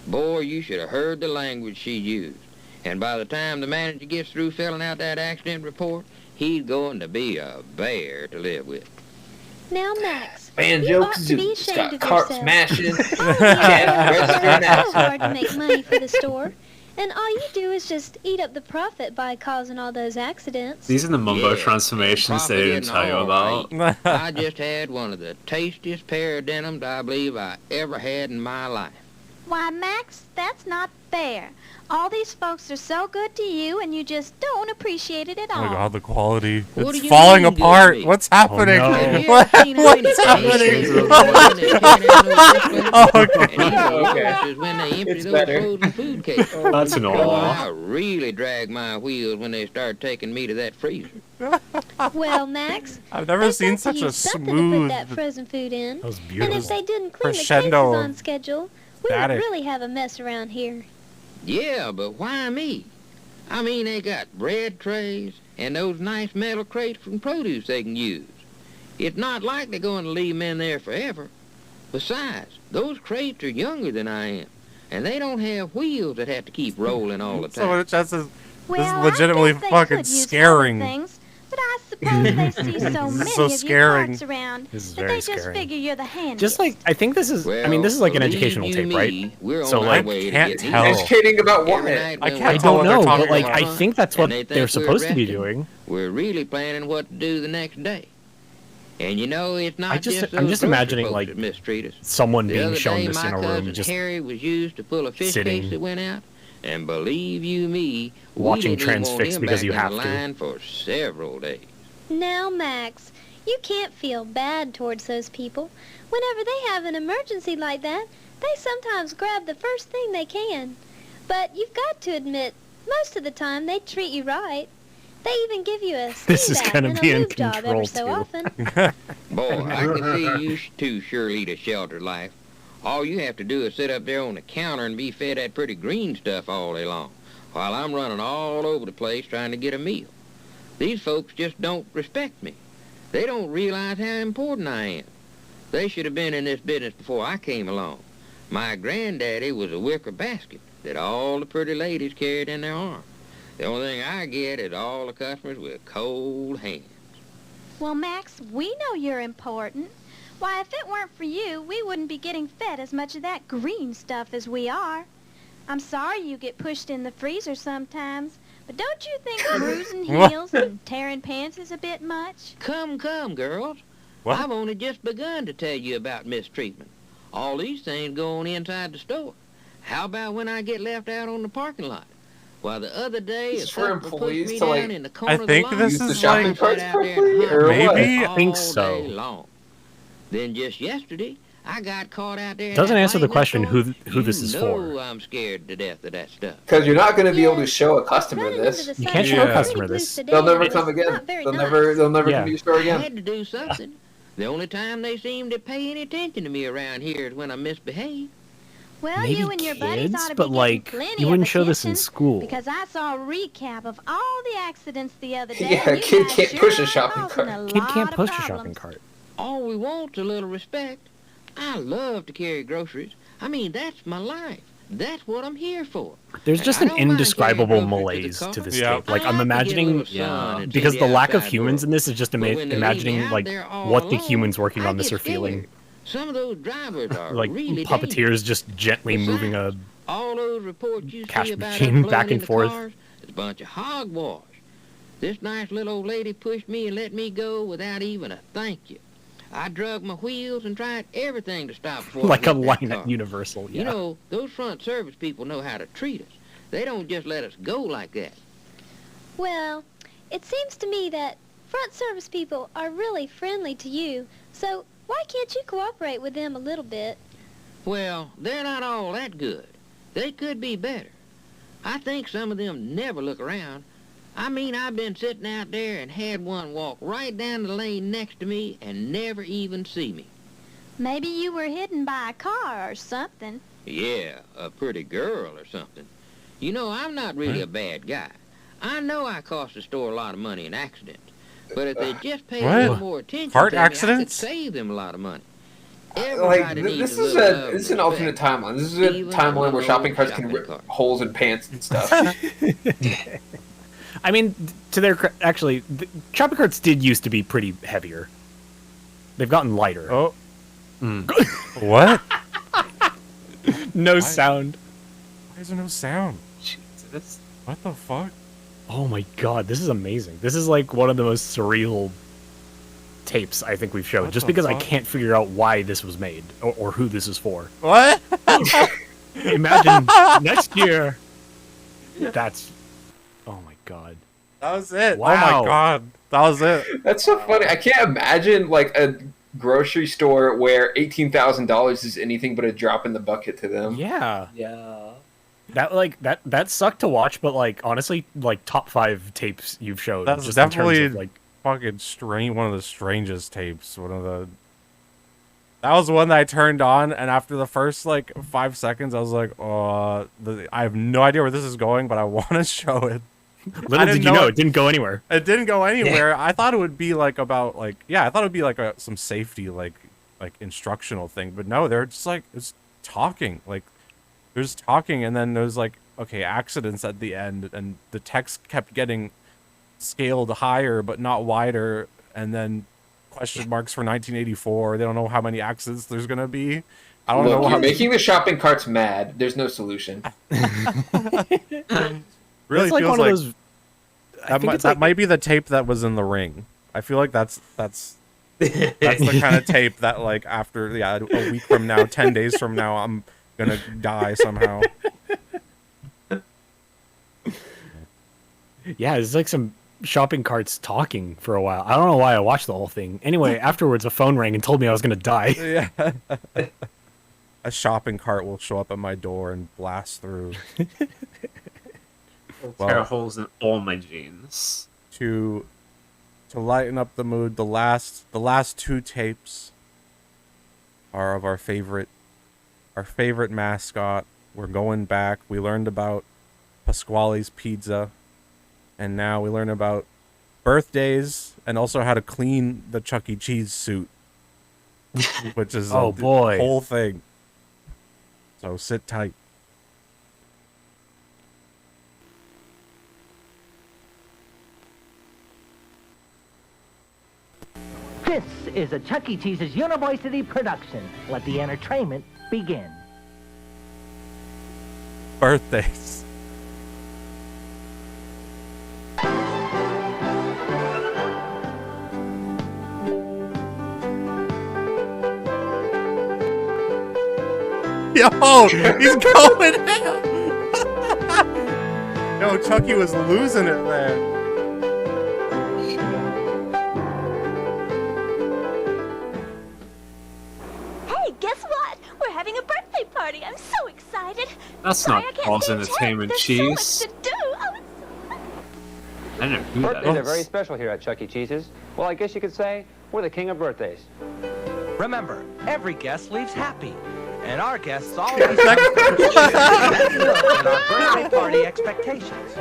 Boy, you should have heard the language she used. And by the time the manager gets through filling out that accident report, he's going to be a bear to live with. Now, Max, Banjo you ought to Kazooie. be It's ashamed got of cart yourself. smashing. It's so hard to make money for the store, and all you do is just eat up the profit by causing all those accidents. These are the mumbo Yeah, transformations they didn't tell you about. I just had one of the tastiest pair of denims I believe I ever had in my life. Why, Max, that's not fair. All these folks are so good to you, and you just don't appreciate it at Oh all. my god, the quality. What do It's you falling mean, good apart. me? What's happening? no. What's happening? Oh, okay. When they empty It's those better. frozen food cases. That's normal. I really drag my wheels when they start taking me to that freezer. Well, Max, I've never they've seen got to such a use something to put smooth that frozen food in. That was And beautiful. if they didn't clean the cases crescendo on schedule, we would static. really have a mess around here. Yeah, but why me? I mean, they got bread trays and those nice metal crates from produce they can use. It's not like they're going to leave them in there forever. Besides, those crates are younger than I am, and they don't have wheels that have to keep rolling all the time. So it just is, this Well, is legitimately I guess they fucking could use scaring. other things, but I suppose they see so many So of you scaring. carts around This is that very they just scary. figure you're the handiest. Just like, I think this is, I mean, this is like an believe educational you tape, me, right? We're So on like, our way to can't getting tell. even. Educating about what? Every night I when can't I we're tell don't what they're know, talking but like, about. I think that's what And they think they're we're supposed to be resting. doing. We're really planning what to do the next day. And you know, it's not I'm just those imagining, grocery folks like, that mistreat us. someone The being other shown day, this my in a room, cousin just Harry was used to pull a fish sitting, case that went out, and believe you me, watching we didn't even want transfixed him because back you in have the to. line for several days. Now, Max, you can't feel bad towards those people. Whenever they have an emergency like that, they sometimes grab the first thing they can. But you've got to admit, most of the time they treat you right. They even give you a This is steam bath gonna and a be in lube job control, every so too. often. Boy, I can see you two sure lead a sheltered life. All you have to do is sit up there on the counter and be fed that pretty green stuff all day long, while I'm running all over the place trying to get a meal. These folks just don't respect me. They don't realize how important I am. They should have been in this business before I came along. My granddaddy was a wicker basket, that all the pretty ladies carried in their arms. The only thing I get is all the customers with cold hands. Well, Max, we know you're important. Why, if it weren't for you, we wouldn't be getting fed as much of that green stuff as we are. I'm sorry you get pushed in the freezer sometimes, but don't you think bruising heels and tearing pants is a bit much? Come, girls. What? I've only just begun to tell you about mistreatment. All these things go on inside the store. How about when I get left out on the parking lot? Why, the other day, It's a for customer pushed employees me to, down like, in the corner I of the think lot. this Use the is shopping like carts Sat out there correctly, and or hung what? Maybe? all I think day so. long. Then just yesterday, I got caught out there. in Doesn't that answer the light question store. who this is You for. know I'm scared to death of that stuff. Because you're not going to be able to show a customer this. You can't show a Yeah. customer this. They'll never come again. They'll never come to your store I again. had to do something. The only time they seem to pay any attention to me around here is when I misbehave. Well, Maybe you and your buddies kids, ought to but be getting like plenty you of wouldn't show this in attention, school. because I saw a recap of all the accidents the other day. Yeah, and a you kid guys can't sure push a are shopping causing cart. a Kid lot can't of push a problems. shopping cart. All we want's a little respect. I love to carry groceries. I mean, that's my life. That's what I'm here for. There's And just I an don't mind indescribable carrying groceries malaise the to car. this Yeah. tape. Like I I'm like to get a imagining, little sun and because see the lack of outside humans world. in this is just But when they leave me imagining out like there all what the alone, humans working I on this get are feeling. scared. Some of those drivers are Like really dangerous. puppeteers just gently moving a All those reports you cash see about machine us back blowing and in forth. the cars, it's a bunch of hogwash. This nice little old lady pushed me and let me go without even a thank you. I drug my wheels and tried everything to stop before like I a hit that line car. at Universal. Yeah. You know, those front service people know how to treat us. They don't just let us go like that. Well, it seems to me that front service people are really friendly to you, so why can't you cooperate with them a little bit? Well, they're not all that good. They could be better. I think some of them never look around. I mean, I've been sitting out there and had one walk right down the lane next to me and never even see me. Maybe you were hidden by a car or something. Yeah, a pretty girl or something. You know, I'm not really a bad guy. I know I cost the store a lot of money in accidents. But if they just paid a little more attention Heart to me, I could accidents? save them a lot of money. Like, Everybody this needs a is little a love this is and an alternate respect. timeline. This is a Even timeline where little shopping carts can shopping rip cart. holes in pants and stuff. I mean, to their actually, the shopping carts did used to be pretty heavier. They've gotten lighter. Oh. What? No sound. Why is there no sound? Jesus. What the fuck? Oh my god, this is amazing. This is like one of the most surreal tapes I think we've showed. What Just the because I fuck? can't figure out why this was made or who this is for. What? Imagine next year. That's. Oh my god. That was it. Wow. Oh my god. That was it. That's so funny. I can't imagine like a grocery store where $18,000 is anything but a drop in the bucket to them. Yeah. Yeah. That sucked to watch, but like honestly, like top 5 tapes you've showed. That's just in terms definitely of, like, fucking strange. One of the strangest tapes. That was one that I turned on, and after the first like 5 seconds, I was like, "Oh, I have no idea where this is going, but I want to show it." little did you know it didn't go anywhere. It didn't go anywhere. I thought it would be like about like I thought it would be like some safety like instructional thing, but no, they're just like it's talking. Like there's talking, and then there's like accidents at the end, and the text kept getting scaled higher but not wider, and then question marks for 1984. They don't know how many accidents there's gonna be. I don't know. You're making the shopping carts mad. There's no solution. Really like feels one of like those. that might be the tape that was in the ring. I feel like that's the kind of tape that like after a week from now, 10 days from now, I'm gonna die somehow. Yeah, it's like some shopping carts talking for a while. I don't know why I watched the whole thing. Anyway, afterwards a phone rang and told me I was gonna die. Yeah. A shopping cart will show up at my door and blast through. Tear holes in all my jeans. To lighten up the mood, the last 2 tapes are of our favorite mascot. We're going back. We learned about Pasqually's pizza, and now we learn about birthdays and also how to clean the Chuck E. Cheese suit, which is Oh, boy. whole thing. So sit tight. is a Chuck E. Cheese's University production. Let the entertainment begin. Birthdays. Yo, he's going out. Yo, Chucky was losing it there. Hey, guess what? We're having a birthday party. I'm so excited. That's Sorry, not I can't Paul's stay in chat. Entertainment There's Cheese. so much to do. Oh, I don't know who that Birthdays are is. very special here at Chuck E. Cheese's. Well, I guess you could say we're the king of birthdays. Remember, every guest leaves happy. And our guests always have our birthday party expectations.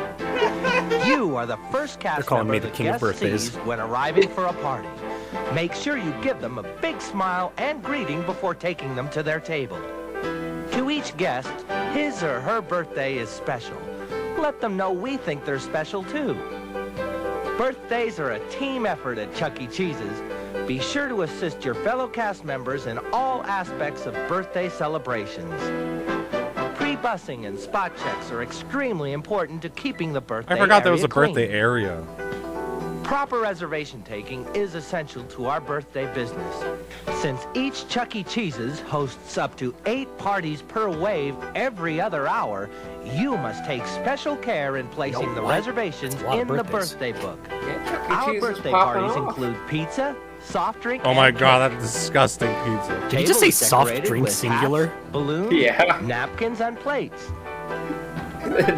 You are the first cast calling member me the the king of guest birthdays. sees when arriving for a party. Make sure you give them a big smile and greeting before taking them to their table. To each guest, his or her birthday is special. Let them know we think they're special too. Birthdays are a team effort at Chuck E. Cheese's. Be sure to assist your fellow cast members in all aspects of birthday celebrations. Pre-busing and spot checks are extremely important to keeping the birthday I forgot there was area a birthday clean. area. Proper reservation taking is essential to our birthday business. Since each Chuck E. Cheese's hosts up to 8 parties per wave every other hour, you must take special care in placing the reservations in the birthday book. Our birthday parties include pizza, soft drink, Oh my and god, cake. that disgusting pizza. Did you just say Tables soft decorated drink with singular? hats, balloons, napkins, and plates.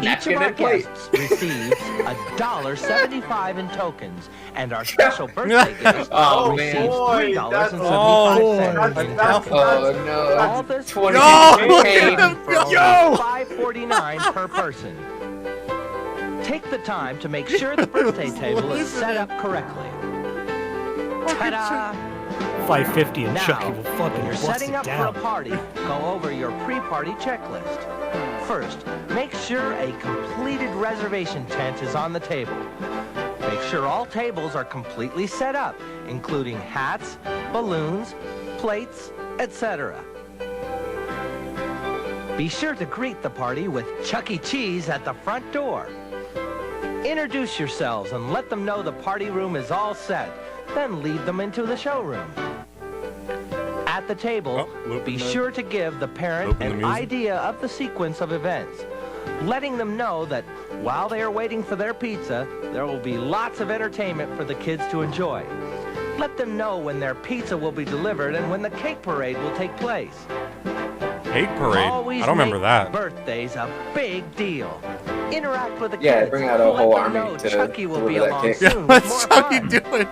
Each of our guests receives $1.75 in tokens, and our special birthday guest receives $3.75 in tokens. Oh no! All this $20 paid for only $5.49 per person. Take the time to make sure the birthday table is set up correctly. Ta-da! $5.50 and Now, Chucky will when fucking you're bust setting it up down. for a party, go over your pre-party checklist. First, make sure a completed reservation tent is on the table. Make sure all tables are completely set up, including hats, balloons, plates, etc. Be sure to greet the party with Chuck E. Cheese at the front door. Introduce yourselves and let them know the party room is all set. Then lead them into the showroom. At the table, be sure to give the parent an idea of the sequence of events, letting them know that while they are waiting for their pizza, there will be lots of entertainment for the kids to enjoy. Let them know when their pizza will be delivered and when the cake parade will take place. Cake parade? Always I don't remember make that. birthdays a big deal. Interact with the Yeah, kids. bring out a Let whole them army know to Chucky will be deliver that along cake. soon. What's Chucky doing?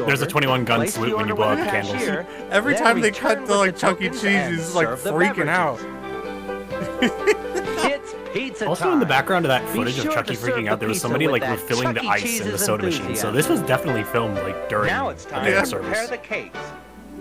There's a 21 gun salute when you blow out the candles. Every time they cut to like Chuck E. Cheese, he's like freaking out. It's pizza Also time. in the background of that Be footage of sure Chucky to serve freaking the out, there was pizza somebody with like that refilling the Chuck E. ice in the Cheese's soda machine. So this was definitely filmed like during Now it's the time dinner to service. prepare the cakes.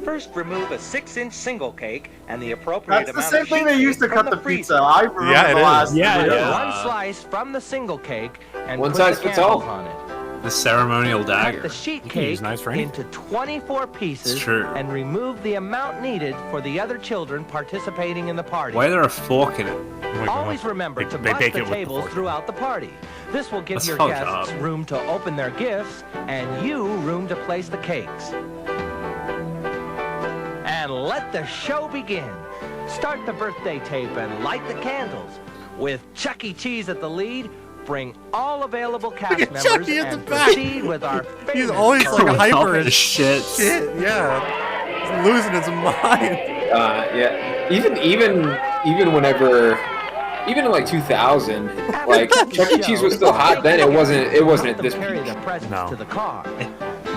First, remove a 6-inch single cake and the appropriate That's the amount same of thing sheet they used to cake cut from the freezer. pizza. I remember Yeah, it the is. last Yeah, video. One slice from the single cake and One put size the fits candles all. on it. The ceremonial Cut dagger. the sheet You can use cake knives for anything. into 24 pieces It's true. and remove the amount needed for the other children participating in the party. Why is there a fork in it? Oh my God. Always remember to They bust bake the it with the tables fork. throughout the party. This will give That's your fucked guests up. room to open their gifts and you room to place the cakes. And let the show begin. Start the birthday tape and light the candles. With Chuck E. Cheese at the lead, bring all available cast Look at members Chucky at the and back. proceed with our famous He's always like parade. hyper as shit. Yeah, he's losing his mind. Yeah. Even whenever, even in like 2000, like Chuck E. Cheese was still hot then. It wasn't at this Carry peak. the presents to the car.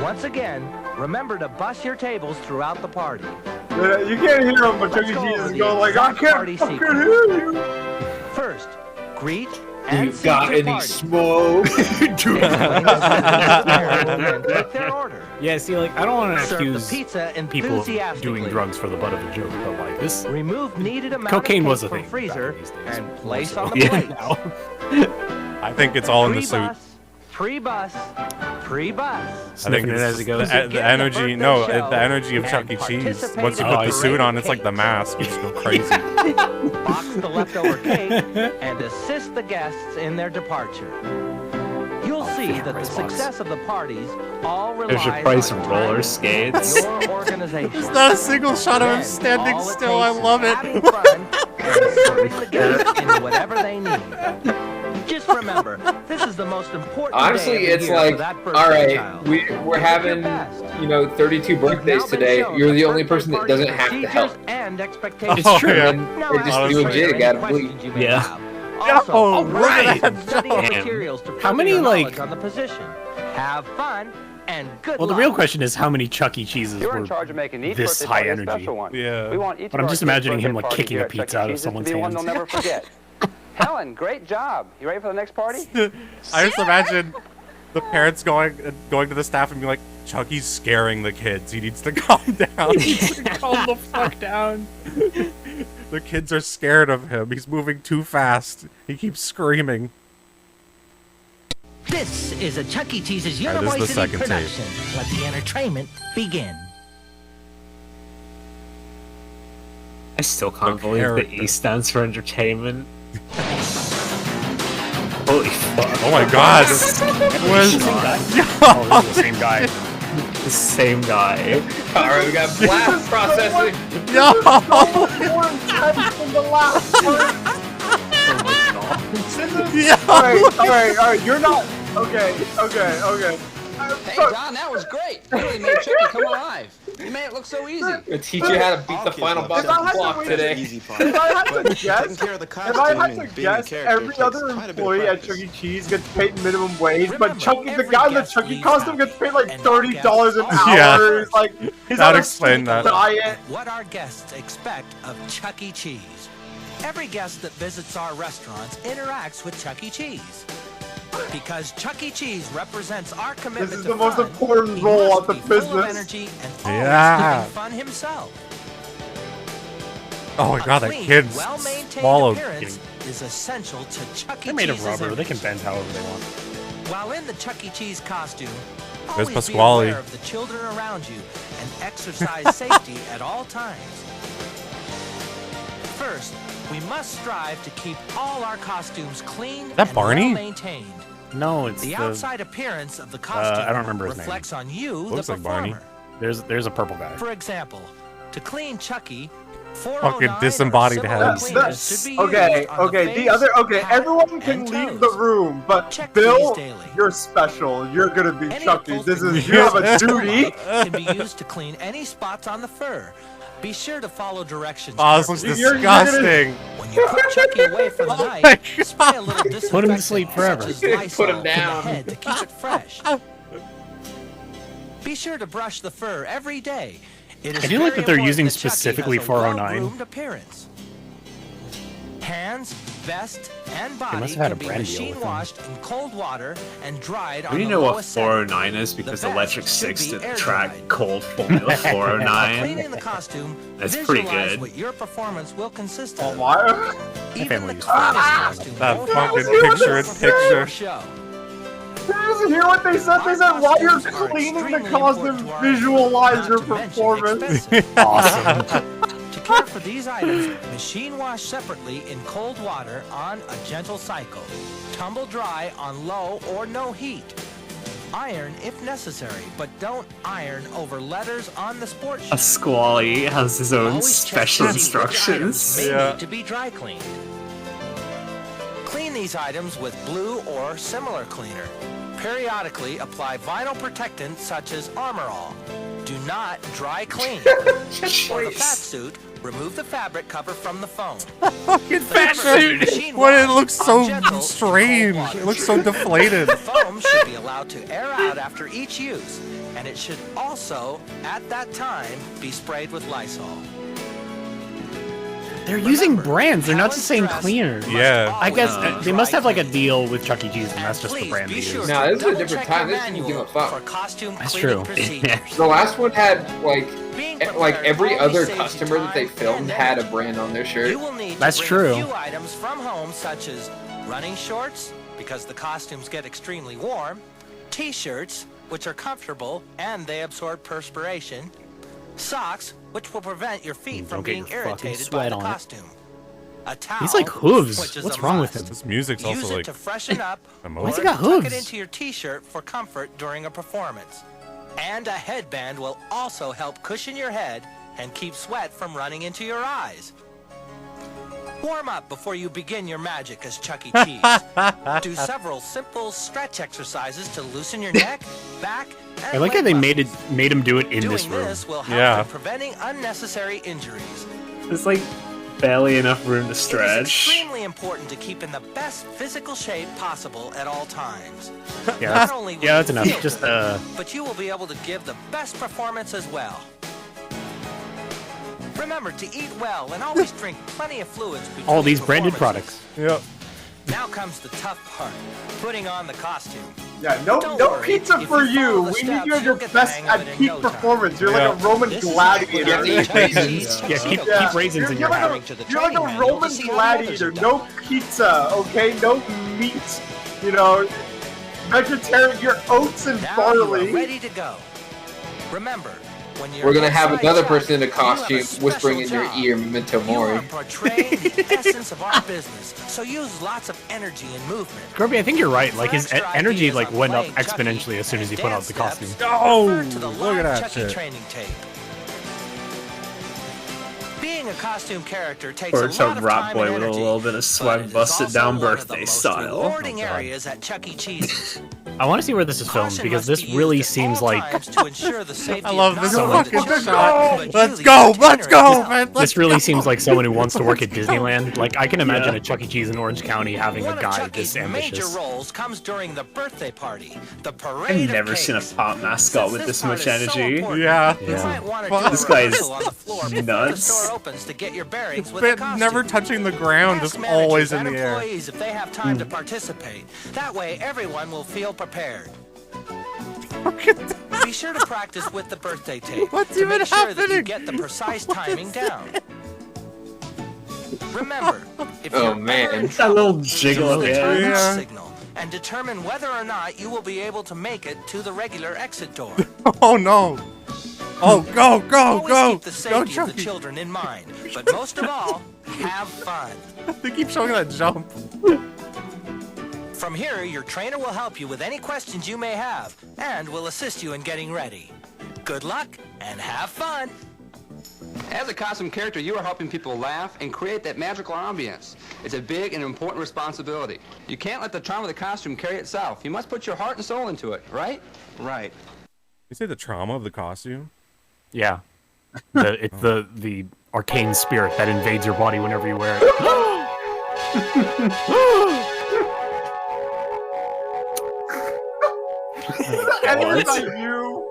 Once again, remember to bus your tables throughout the party. Yeah, you can't hear him, but Chuck E. Cheese is going like, I can't fucking hear you. First, greet and You seat got your any party. smoke? And take their order. Yeah, see, like I don't want to Serve the accuse pizza people of enthusiastically. doing drugs for the butt of a joke, but like this, Remove needed amount cocaine of was cake a from thing freezer back these days. and place so. on the Yeah, plate. now. I think it's all in the suit. Pre-bus, Pre-bus. I think it as it goes. the energy. No, the energy of Chuck E. Cheese. Once you put the suit on, it's like the mask. You just go crazy. Box the leftover cake and assist the guests in their departure. You'll see that the success of the parties all relies There's your price on of roller skates. your organization. There's not a single shot of him standing still. I love it. Serving the guests in whatever they need. Just remember, this is the most important Honestly, day of it's the year like, for that all birthday right, child. we're having, 32 birthdays today. You're the only person that doesn't have to help. And expectations. It's true. And they just do a jig out of bleed. Yeah. Also, right. study materials to How many, further your like- knowledge on the position. Have fun and good Well, the luck. real question is how many Chuck E. Cheeses You're in were charge of making each this birthday high party a energy. special one. Yeah. We want each But I'm of our just kids' imagining him, birthday like, party kicking here a at Chuck E. pizza out of Cheese's to someone's be one hands. they'll never forget. Helen, great job. You ready for the next party? I just imagine the parents going to the staff and being like, Chucky's scaring the kids. He needs to calm down. He needs to calm the fuck down. The kids are scared of him. He's moving too fast. He keeps screaming. This is a Chuck E. Cheese's Alright, this is the University second tape. production. Let the entertainment begin. I still can't believe the E stands for entertainment. Holy fuck. Oh my god. Oh, this is the same guy. The same guy. Alright, we got blast processing. No! More intense than the last one. Yeah. Alright, you're not. Okay. Hey, Don, that was great. You really made Chucky come alive. You made it look so easy. We'll teach you how to beat the final boss of the block today. If I had to guess, every other employee at Chuck E. Cheese gets paid minimum wage, but Chucky, the guy in the Chucky costume, gets paid like $30 an hour. Yeah. He's like, he's That'd on a explain that. diet. What our guests expect of Chuck E. Cheese. Every guest that visits our restaurants interacts with Chuck E. Cheese. Because Chuck E. Cheese represents our commitment This is to the most fun, important he role must of the be full of business. energy and always Yeah. having fun himself. Oh my god, that Clean, kid well-maintained swallowed. appearance is essential to Chuck E. They're made of Cheese's rubber. They image. can bend however they want. While in the Chuck E. Cheese costume, There's always be Pasqually. aware of the children around you and exercise safety at all times. First, we must strive to keep all our costumes clean That and Barney? well-maintained. No, it's The the. outside appearance of the costume I don't remember his name. reflects on you, Looks the like Barney. performer. There's a purple guy. For example, to clean Chucky, Fucking 409 disembodied or similar heads. cleaners should be Okay, used on the okay. face, The other, okay. hat, Everyone can and leave toes. the room, but Check Bill, these daily. you're special. You're gonna be Any Chucky. This upholstery is you have a used duty. can be used to clean any spots on the fur. Be sure to follow directions. Oh, this looks carefully. disgusting. When you put Chucky away for the Oh night, my spray a little disinfectant, Put him to sleep forever. such as Put him Lysol, in the down. head to keep it fresh. Be sure to brush the fur every day. It is I do like very that they're important using that Chucky specifically has a 409. well-groomed appearance. Hands, vest, and body must have had can a be brand deal machine with them. washed in cold water and dried We on do the know what lowest setting. 409 is because The Electric vest should 6 be did air track dried. cold Formula While 409. cleaning the costume, That's pretty visualize good. what your performance will consist Oh of. my! Even family the used cleanest to costume That won't fucking always be picture in prepared for picture. show. Did you just hear what they said? They said while you're cleaning the costume, visualize your performance. Awesome. To care for these items, machine wash separately in cold water on a gentle cycle. Tumble dry on low or no heat. Iron if necessary, but don't iron over letters on the sports shoe. Pasqually has his own Always check special to see which items instructions. may Yeah. need to be dry cleaned. Clean these items with blue or similar cleaner. Periodically apply vinyl protectant such as Armor All. Do not dry clean. For the fat suit, remove the fabric cover from the foam. Fucking fat suit. What, it looks so strange. It looks so deflated. The foam should be allowed to air out after each use, and it should also, at that time, be sprayed with Lysol. They're using brands. They're not just saying cleaners. Yeah. I guess they must have like a deal with Chuck E. Cheese, and that's just the brand they use. No, this is a different time. This didn't give a fuck. That's true. The last one had like every other customer that they filmed had a brand on their shirt. You will need That's to bring true. a few items from home, such as running shorts, because the costumes get extremely warm, t-shirts, which are comfortable and they absorb perspiration. Socks, which will prevent your feet from being irritated by the costume. A towel, He's like hooves. which is What's a wrong with must. him? This music's Use also it like to freshen up emotional. Why's he or got tuck hooves? it into your t-shirt for comfort during a performance. And a headband will also help cushion your head and keep sweat from running into your eyes. Warm up before you begin your magic as Chuck E. Cheese. Do several simple stretch exercises to loosen your neck, back, and I like how leg they muscles. made him do it in Doing this room. this will help Yeah. in preventing unnecessary injuries. There's like barely enough room to It is stretch. extremely important to keep in the best physical shape possible at all times. Yeah, Not that's, only will yeah, that's you enough. feel Just good, but you will be able to give the best performance as well. Remember to eat well and always drink plenty of fluids between all these branded performances. products. Yep. Now comes the tough part, putting on the costume. Yeah, no Don't no worry, pizza if for you you. follow the We need steps, you at you'll your get the best hang of it at in peak no time. performance. You're like a Roman This is like when gladiator. you eat raisins. Yeah, keep raisins in You're your like hat. you're like a Roman gladiator. No pizza, okay? No meat. You know, vegetarian. Your oats and Now you are barley. ready to go. Remember, when you're We're gonna have inside another Chuck, person in a you have a costume whispering in your special ear, Memento job. You Mori. are portraying the essence of our business, so use lots of energy and movement. Kirby, I think you're right. Like his For extra energy ideas like on went up playing Chucky exponentially as soon as he and put on dance the costume. steps, Oh, refer to the look live at that Chucky shit. training tape. Being a costume character takes Or a lot of Rat time Boy and with a energy, little bit of but swag it is busted also down one of the birthday most style. rewarding Oh, God. areas at Chuck E. Cheese's. I want to see where this is filmed Caution because must this be really used at seems all like times to ensure the safety I love of this not only the fucking children, shot. but Let's you, go, the let's go, entertainers. man. Let's this really go. seems like someone who wants to work at Disneyland. Like I can imagine Yeah. a Chuck E. Cheese in Orange County having One a of guy Chucky's this major ambitious. roles comes during the birthday party, the parade I've of never seen a cakes. pop mascot Since with this part much is so energy. important, Yeah. You Yeah. might want to Fuck. do a This guy is rehearsal on the floor before the nuts. store opens to get your bearings with But the costume. never touching the ground, Ask just managers always in and the air. employees if they have time to participate. That way, everyone will feel prepared. Be sure to practice with the birthday tape What's to even make sure that you happening? get the precise timing down. Remember, if Oh, you're man. ever in That little trouble, jiggle use at the the time end. Yeah. signal and determine whether or not you will be able to make it to the regular exit door. Oh no. Oh, go, go, Always go. keep the Go, safety of the Chucky. children in mind, but most of all, have fun. They keep showing that jump. From here, your trainer will help you with any questions you may have and will assist you in getting ready. Good luck and have fun. As a costume character, you are helping people laugh and create that magical ambience. It's a big and important responsibility. You can't let the charm of the costume carry itself. You must put your heart and soul into it, right? Right. You say the trauma of the costume? Yeah, it's the arcane spirit that invades your body whenever you wear it. Any about you?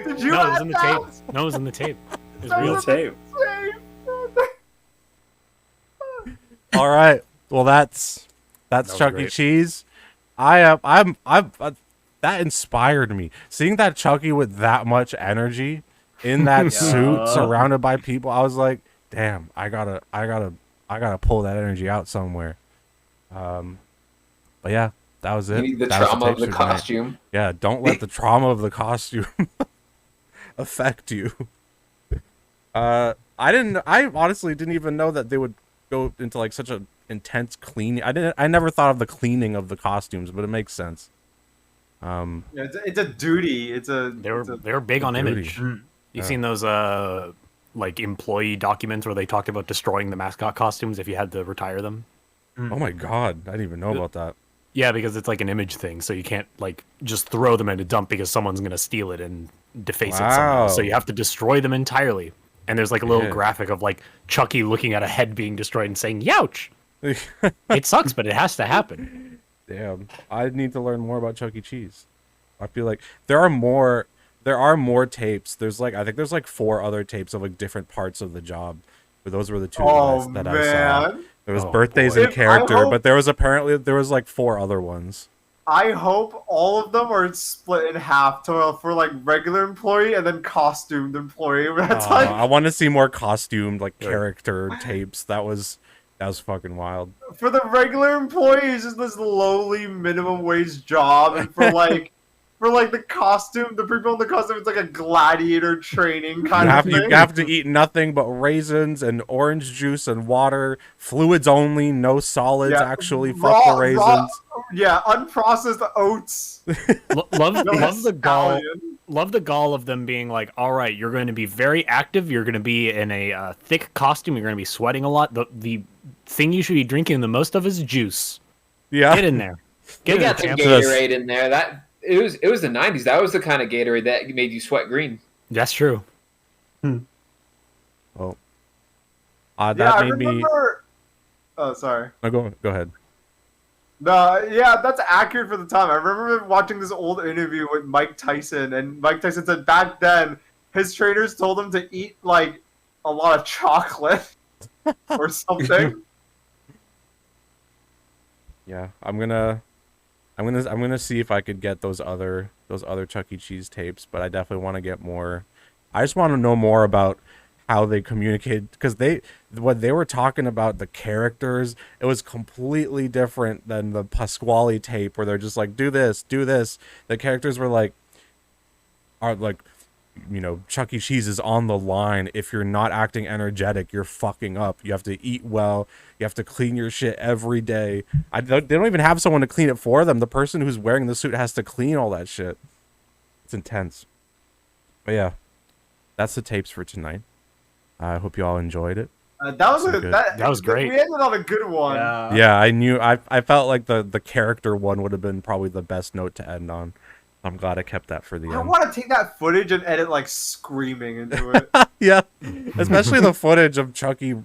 Did you No, it was add in the that? tape. No, it was in the tape. It was That real was tape. All right. Well, that's was Chuck E. great. Cheese. I'm that inspired me. Seeing that Chucky with that much energy in that suit, surrounded by people, I was like, damn, I gotta pull that energy out somewhere. But yeah, that was it. You need the That was trauma tape of the shoot tonight. costume. Yeah, don't let the trauma of the costume affect you. I honestly didn't even know that they would go into like such a intense cleaning. I never thought of the cleaning of the costumes, but it makes sense. Yeah, it's a duty. They were big on duty. image. You've Yeah. seen those like employee documents where they talked about destroying the mascot costumes if you had to retire them? Oh my god, I didn't even know about that. Yeah, because it's like an image thing, so you can't like just throw them in a dump because someone's gonna steal it and deface it somehow. So Wow. you have to destroy them entirely. And there's like a little Yeah. graphic of like Chucky looking at a head being destroyed and saying, "Youch!" It sucks, but it has to happen. Damn, I need to learn more about Chuck E. Cheese. I feel like there are more tapes. There's like I think there's like 4 other tapes of like different parts of the job. But those were the 2 that I saw. There was birthdays boy. and character, hope- but there was like 4 other ones. I hope all of them are split in half for like regular employee and then costumed employee. That's like I want to see more costumed like character tapes. That was fucking wild. for the regular employee, it's just this lowly minimum wage job, and for like for like the costume, the people in the costume, it's like a gladiator training kind of thing. You have to eat nothing but raisins and orange juice and water, fluids only, no solids. Actually, fuck the raisins. Unprocessed oats. Love the gall. Love the gall of them being like, all right, you're going to be very active. You're going to be in a thick costume. You're going to be sweating a lot. The thing you should be drinking the most of is juice. Yeah, get in there. They got some Gatorade in there. That it was the 90s. That was the kind of Gatorade that made you sweat green. That's true. Well, that made me. Oh, sorry. No, go ahead. No, yeah, that's accurate for the time. I remember watching this old interview with Mike Tyson, and Mike Tyson said back then his trainers told him to eat like a lot of chocolate or something. Yeah, I'm gonna see if I could get those other Chuck E. Cheese tapes, but I definitely want to get more. I just want to know more about how they communicate, because what they were talking about, the characters, it was completely different than the Pasqually tape where they're just like, do this. The characters were like, Chuck E. Cheese is on the line. If you're not acting energetic, you're fucking up. You have to eat well. You have to clean your shit every day. They don't even have someone to clean it for them. The person who's wearing the suit has to clean all that shit. It's intense. But yeah, that's the tapes for tonight. I hope you all enjoyed it. That was great. We ended on a good one. Yeah, I felt like the character one would have been probably the best note to end on. I'm glad I kept that for the end. I want to take that footage and edit like screaming into it. Yeah, especially the footage of Chucky.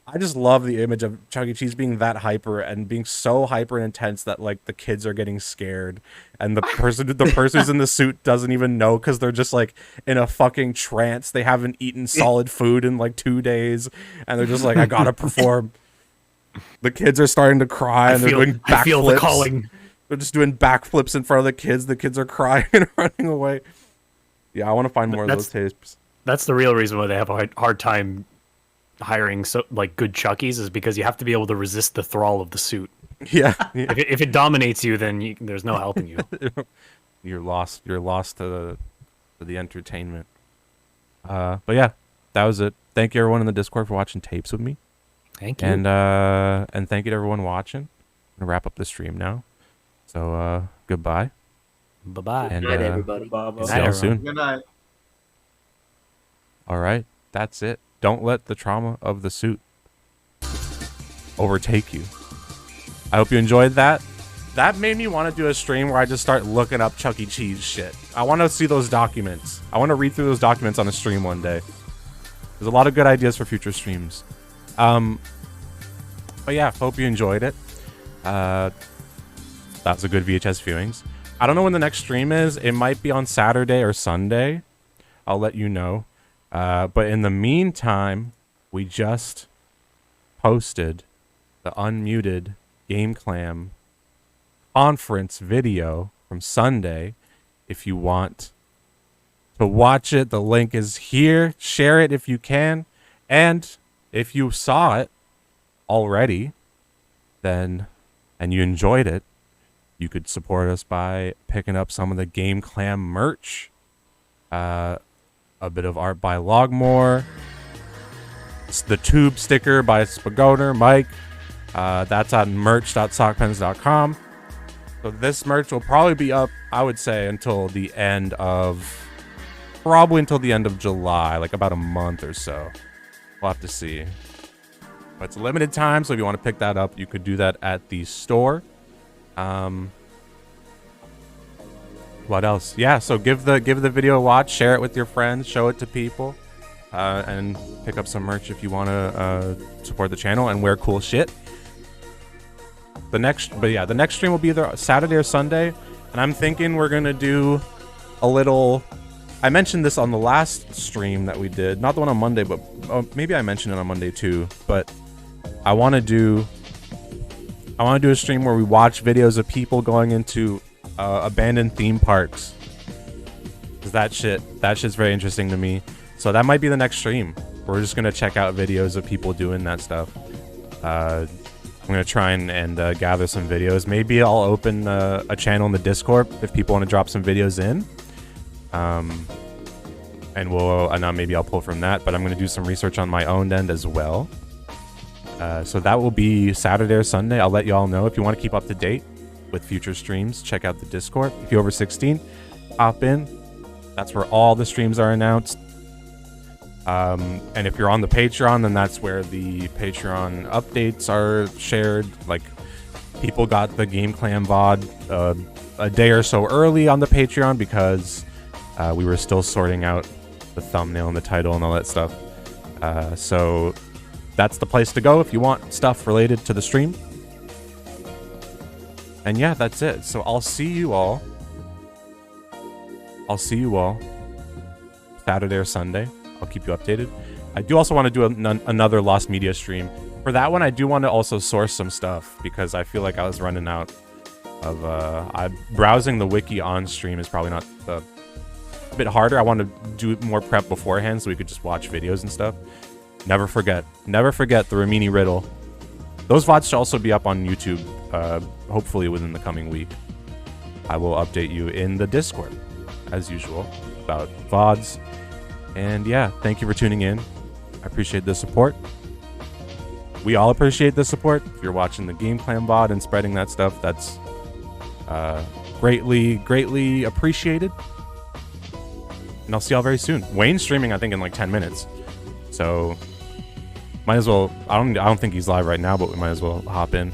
I just love the image of Chuck E. Cheese being that hyper and being so hyper and intense that like the kids are getting scared, and the person who's in the suit doesn't even know because they're just like in a fucking trance. They haven't eaten solid food in like 2 days, and they're just like, I gotta perform. The kids are starting to cry and they're doing backflips. I feel the calling. They're just doing backflips in front of the kids. The kids are crying and running away. Yeah, I want to find more of those tapes. That's the real reason why they have a hard time hiring good Chuckies, is because you have to be able to resist the thrall of the suit. Yeah. If it dominates you, then there's no helping you. You're lost. You're lost to the entertainment. But yeah, that was it. Thank you everyone in the Discord for watching tapes with me. Thank you. And thank you to everyone watching. I'm gonna wrap up the stream now. So goodbye. Bye-bye. Good night, everybody. See y'all soon. Good night. All right, that's it. Don't let the trauma of the suit overtake you. I hope you enjoyed that. That made me want to do a stream where I just start looking up Chuck E. Cheese shit. I want to see those documents. I want to read through those documents on a stream one day. There's a lot of good ideas for future streams. But yeah, hope you enjoyed it. That's a good VHS viewings. I don't know when the next stream is. It might be on Saturday or Sunday. I'll let you know. But in the meantime, we just posted the unmuted Game Clam conference video from Sunday. If you want to watch it, the link is here. Share it if you can. And if you saw it already, then, and you enjoyed it, you could support us by picking up some of the Game Clam merch. A bit of art by Logmore. It's the tube sticker by Spagoner, Mike. That's on merch.sockpens.com. So this merch will probably be up, I would say, until the end of July, like about a month or so. We'll have to see. But it's a limited time, so if you want to pick that up, you could do that at the store. What else? Yeah, so give the video a watch, share it with your friends, show it to people, and pick up some merch if you want to support the channel and wear cool shit. The next stream will be either Saturday or Sunday, and I'm thinking we're gonna do a little. I mentioned this on the last stream that we did, not the one on Monday, but maybe I mentioned it on Monday too. But I want to do a stream where we watch videos of people going into abandoned theme parks. Cause that shit's very interesting to me. So that might be the next stream. We're just gonna check out videos of people doing that stuff. I'm gonna try and gather some videos. Maybe I'll open a channel in the Discord if people want to drop some videos in. And maybe I'll pull from that. But I'm gonna do some research on my own end as well. So that will be Saturday or Sunday. I'll let you all know. If you want to keep up to date with future streams, check out the Discord. If you're over 16, hop in. That's where all the streams are announced. And if you're on the Patreon, then that's where the Patreon updates are shared. Like, people got the Game Clan VOD a day or so early on the Patreon because we were still sorting out the thumbnail and the title and all that stuff. So that's the place to go if you want stuff related to the stream. And yeah, that's it. So I'll see you all Saturday or Sunday. I'll keep you updated. I do also want to do another Lost Media stream. For that one, I do want to also source some stuff because I feel like I was running out of... browsing the wiki on stream is probably not a bit harder. I want to do more prep beforehand so we could just watch videos and stuff. Never forget the Ramini Riddle. Those VODs should also be up on YouTube, hopefully within the coming week. I will update you in the Discord, as usual, about VODs. And yeah, thank you for tuning in. I appreciate the support. We all appreciate the support. If you're watching the Game Clan VOD and spreading that stuff, that's greatly appreciated. And I'll see y'all very soon. Wayne's streaming, I think, in like 10 minutes. So might as well. I don't think he's live right now, but we might as well hop in.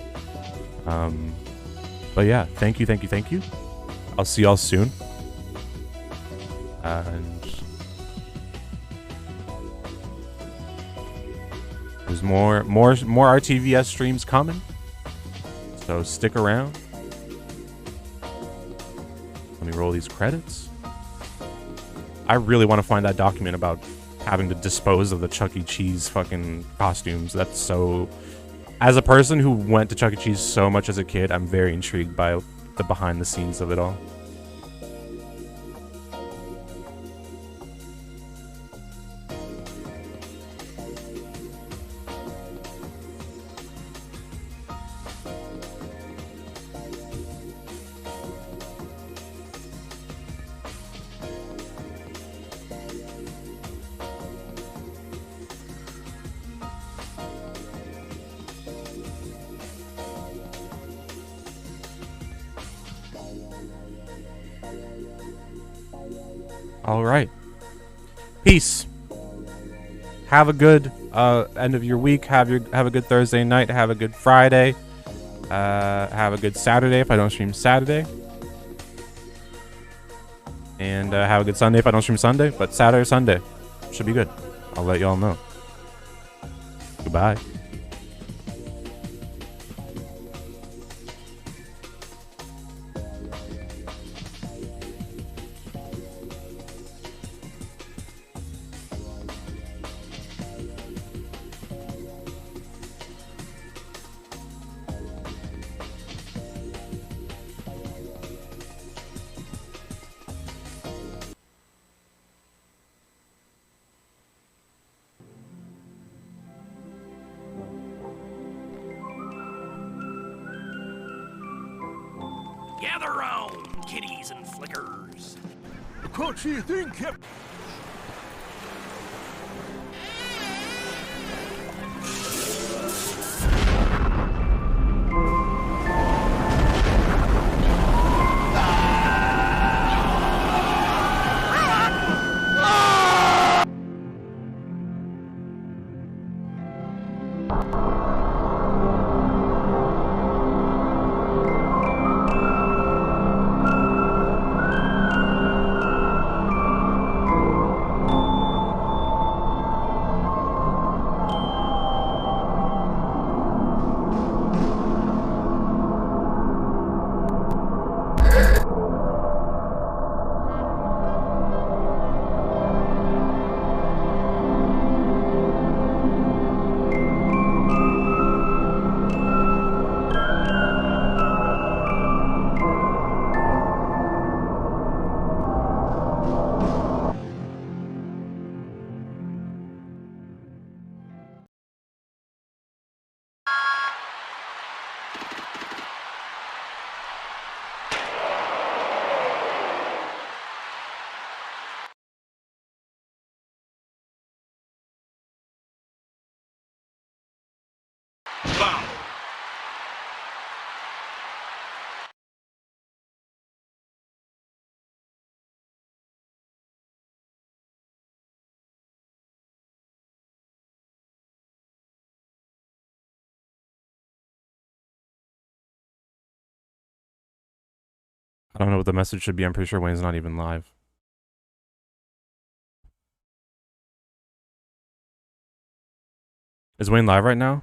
But yeah, thank you. I'll see y'all soon. And there's more RTVS streams coming, so stick around. Let me roll these credits. I really want to find that document about having to dispose of the Chuck E. Cheese fucking costumes. That's so... As a person who went to Chuck E. Cheese so much as a kid, I'm very intrigued by the behind the scenes of it all. All right. Peace. Have a good end of your week. Have a good Thursday night. Have a good Friday. Have a good Saturday if I don't stream Saturday. And have a good Sunday if I don't stream Sunday. But Saturday or Sunday should be good. I'll let y'all know. Goodbye. Gather round, kitties and flickers. Crunchy thing kept... I don't know what the message should be. I'm pretty sure Wayne's not even live. Is Wayne live right now?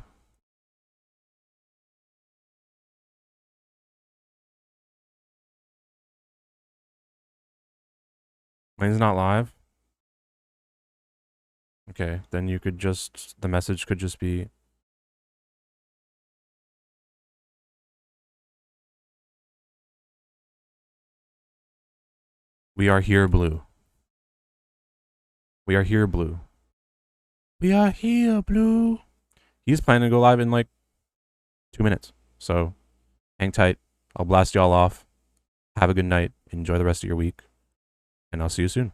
Wayne's not live? Okay, then you could just, the message could just be, we are here, Blue. We are here, Blue. We are here, Blue. He's planning to go live in like 2 minutes. So hang tight. I'll blast y'all off. Have a good night. Enjoy the rest of your week. And I'll see you soon.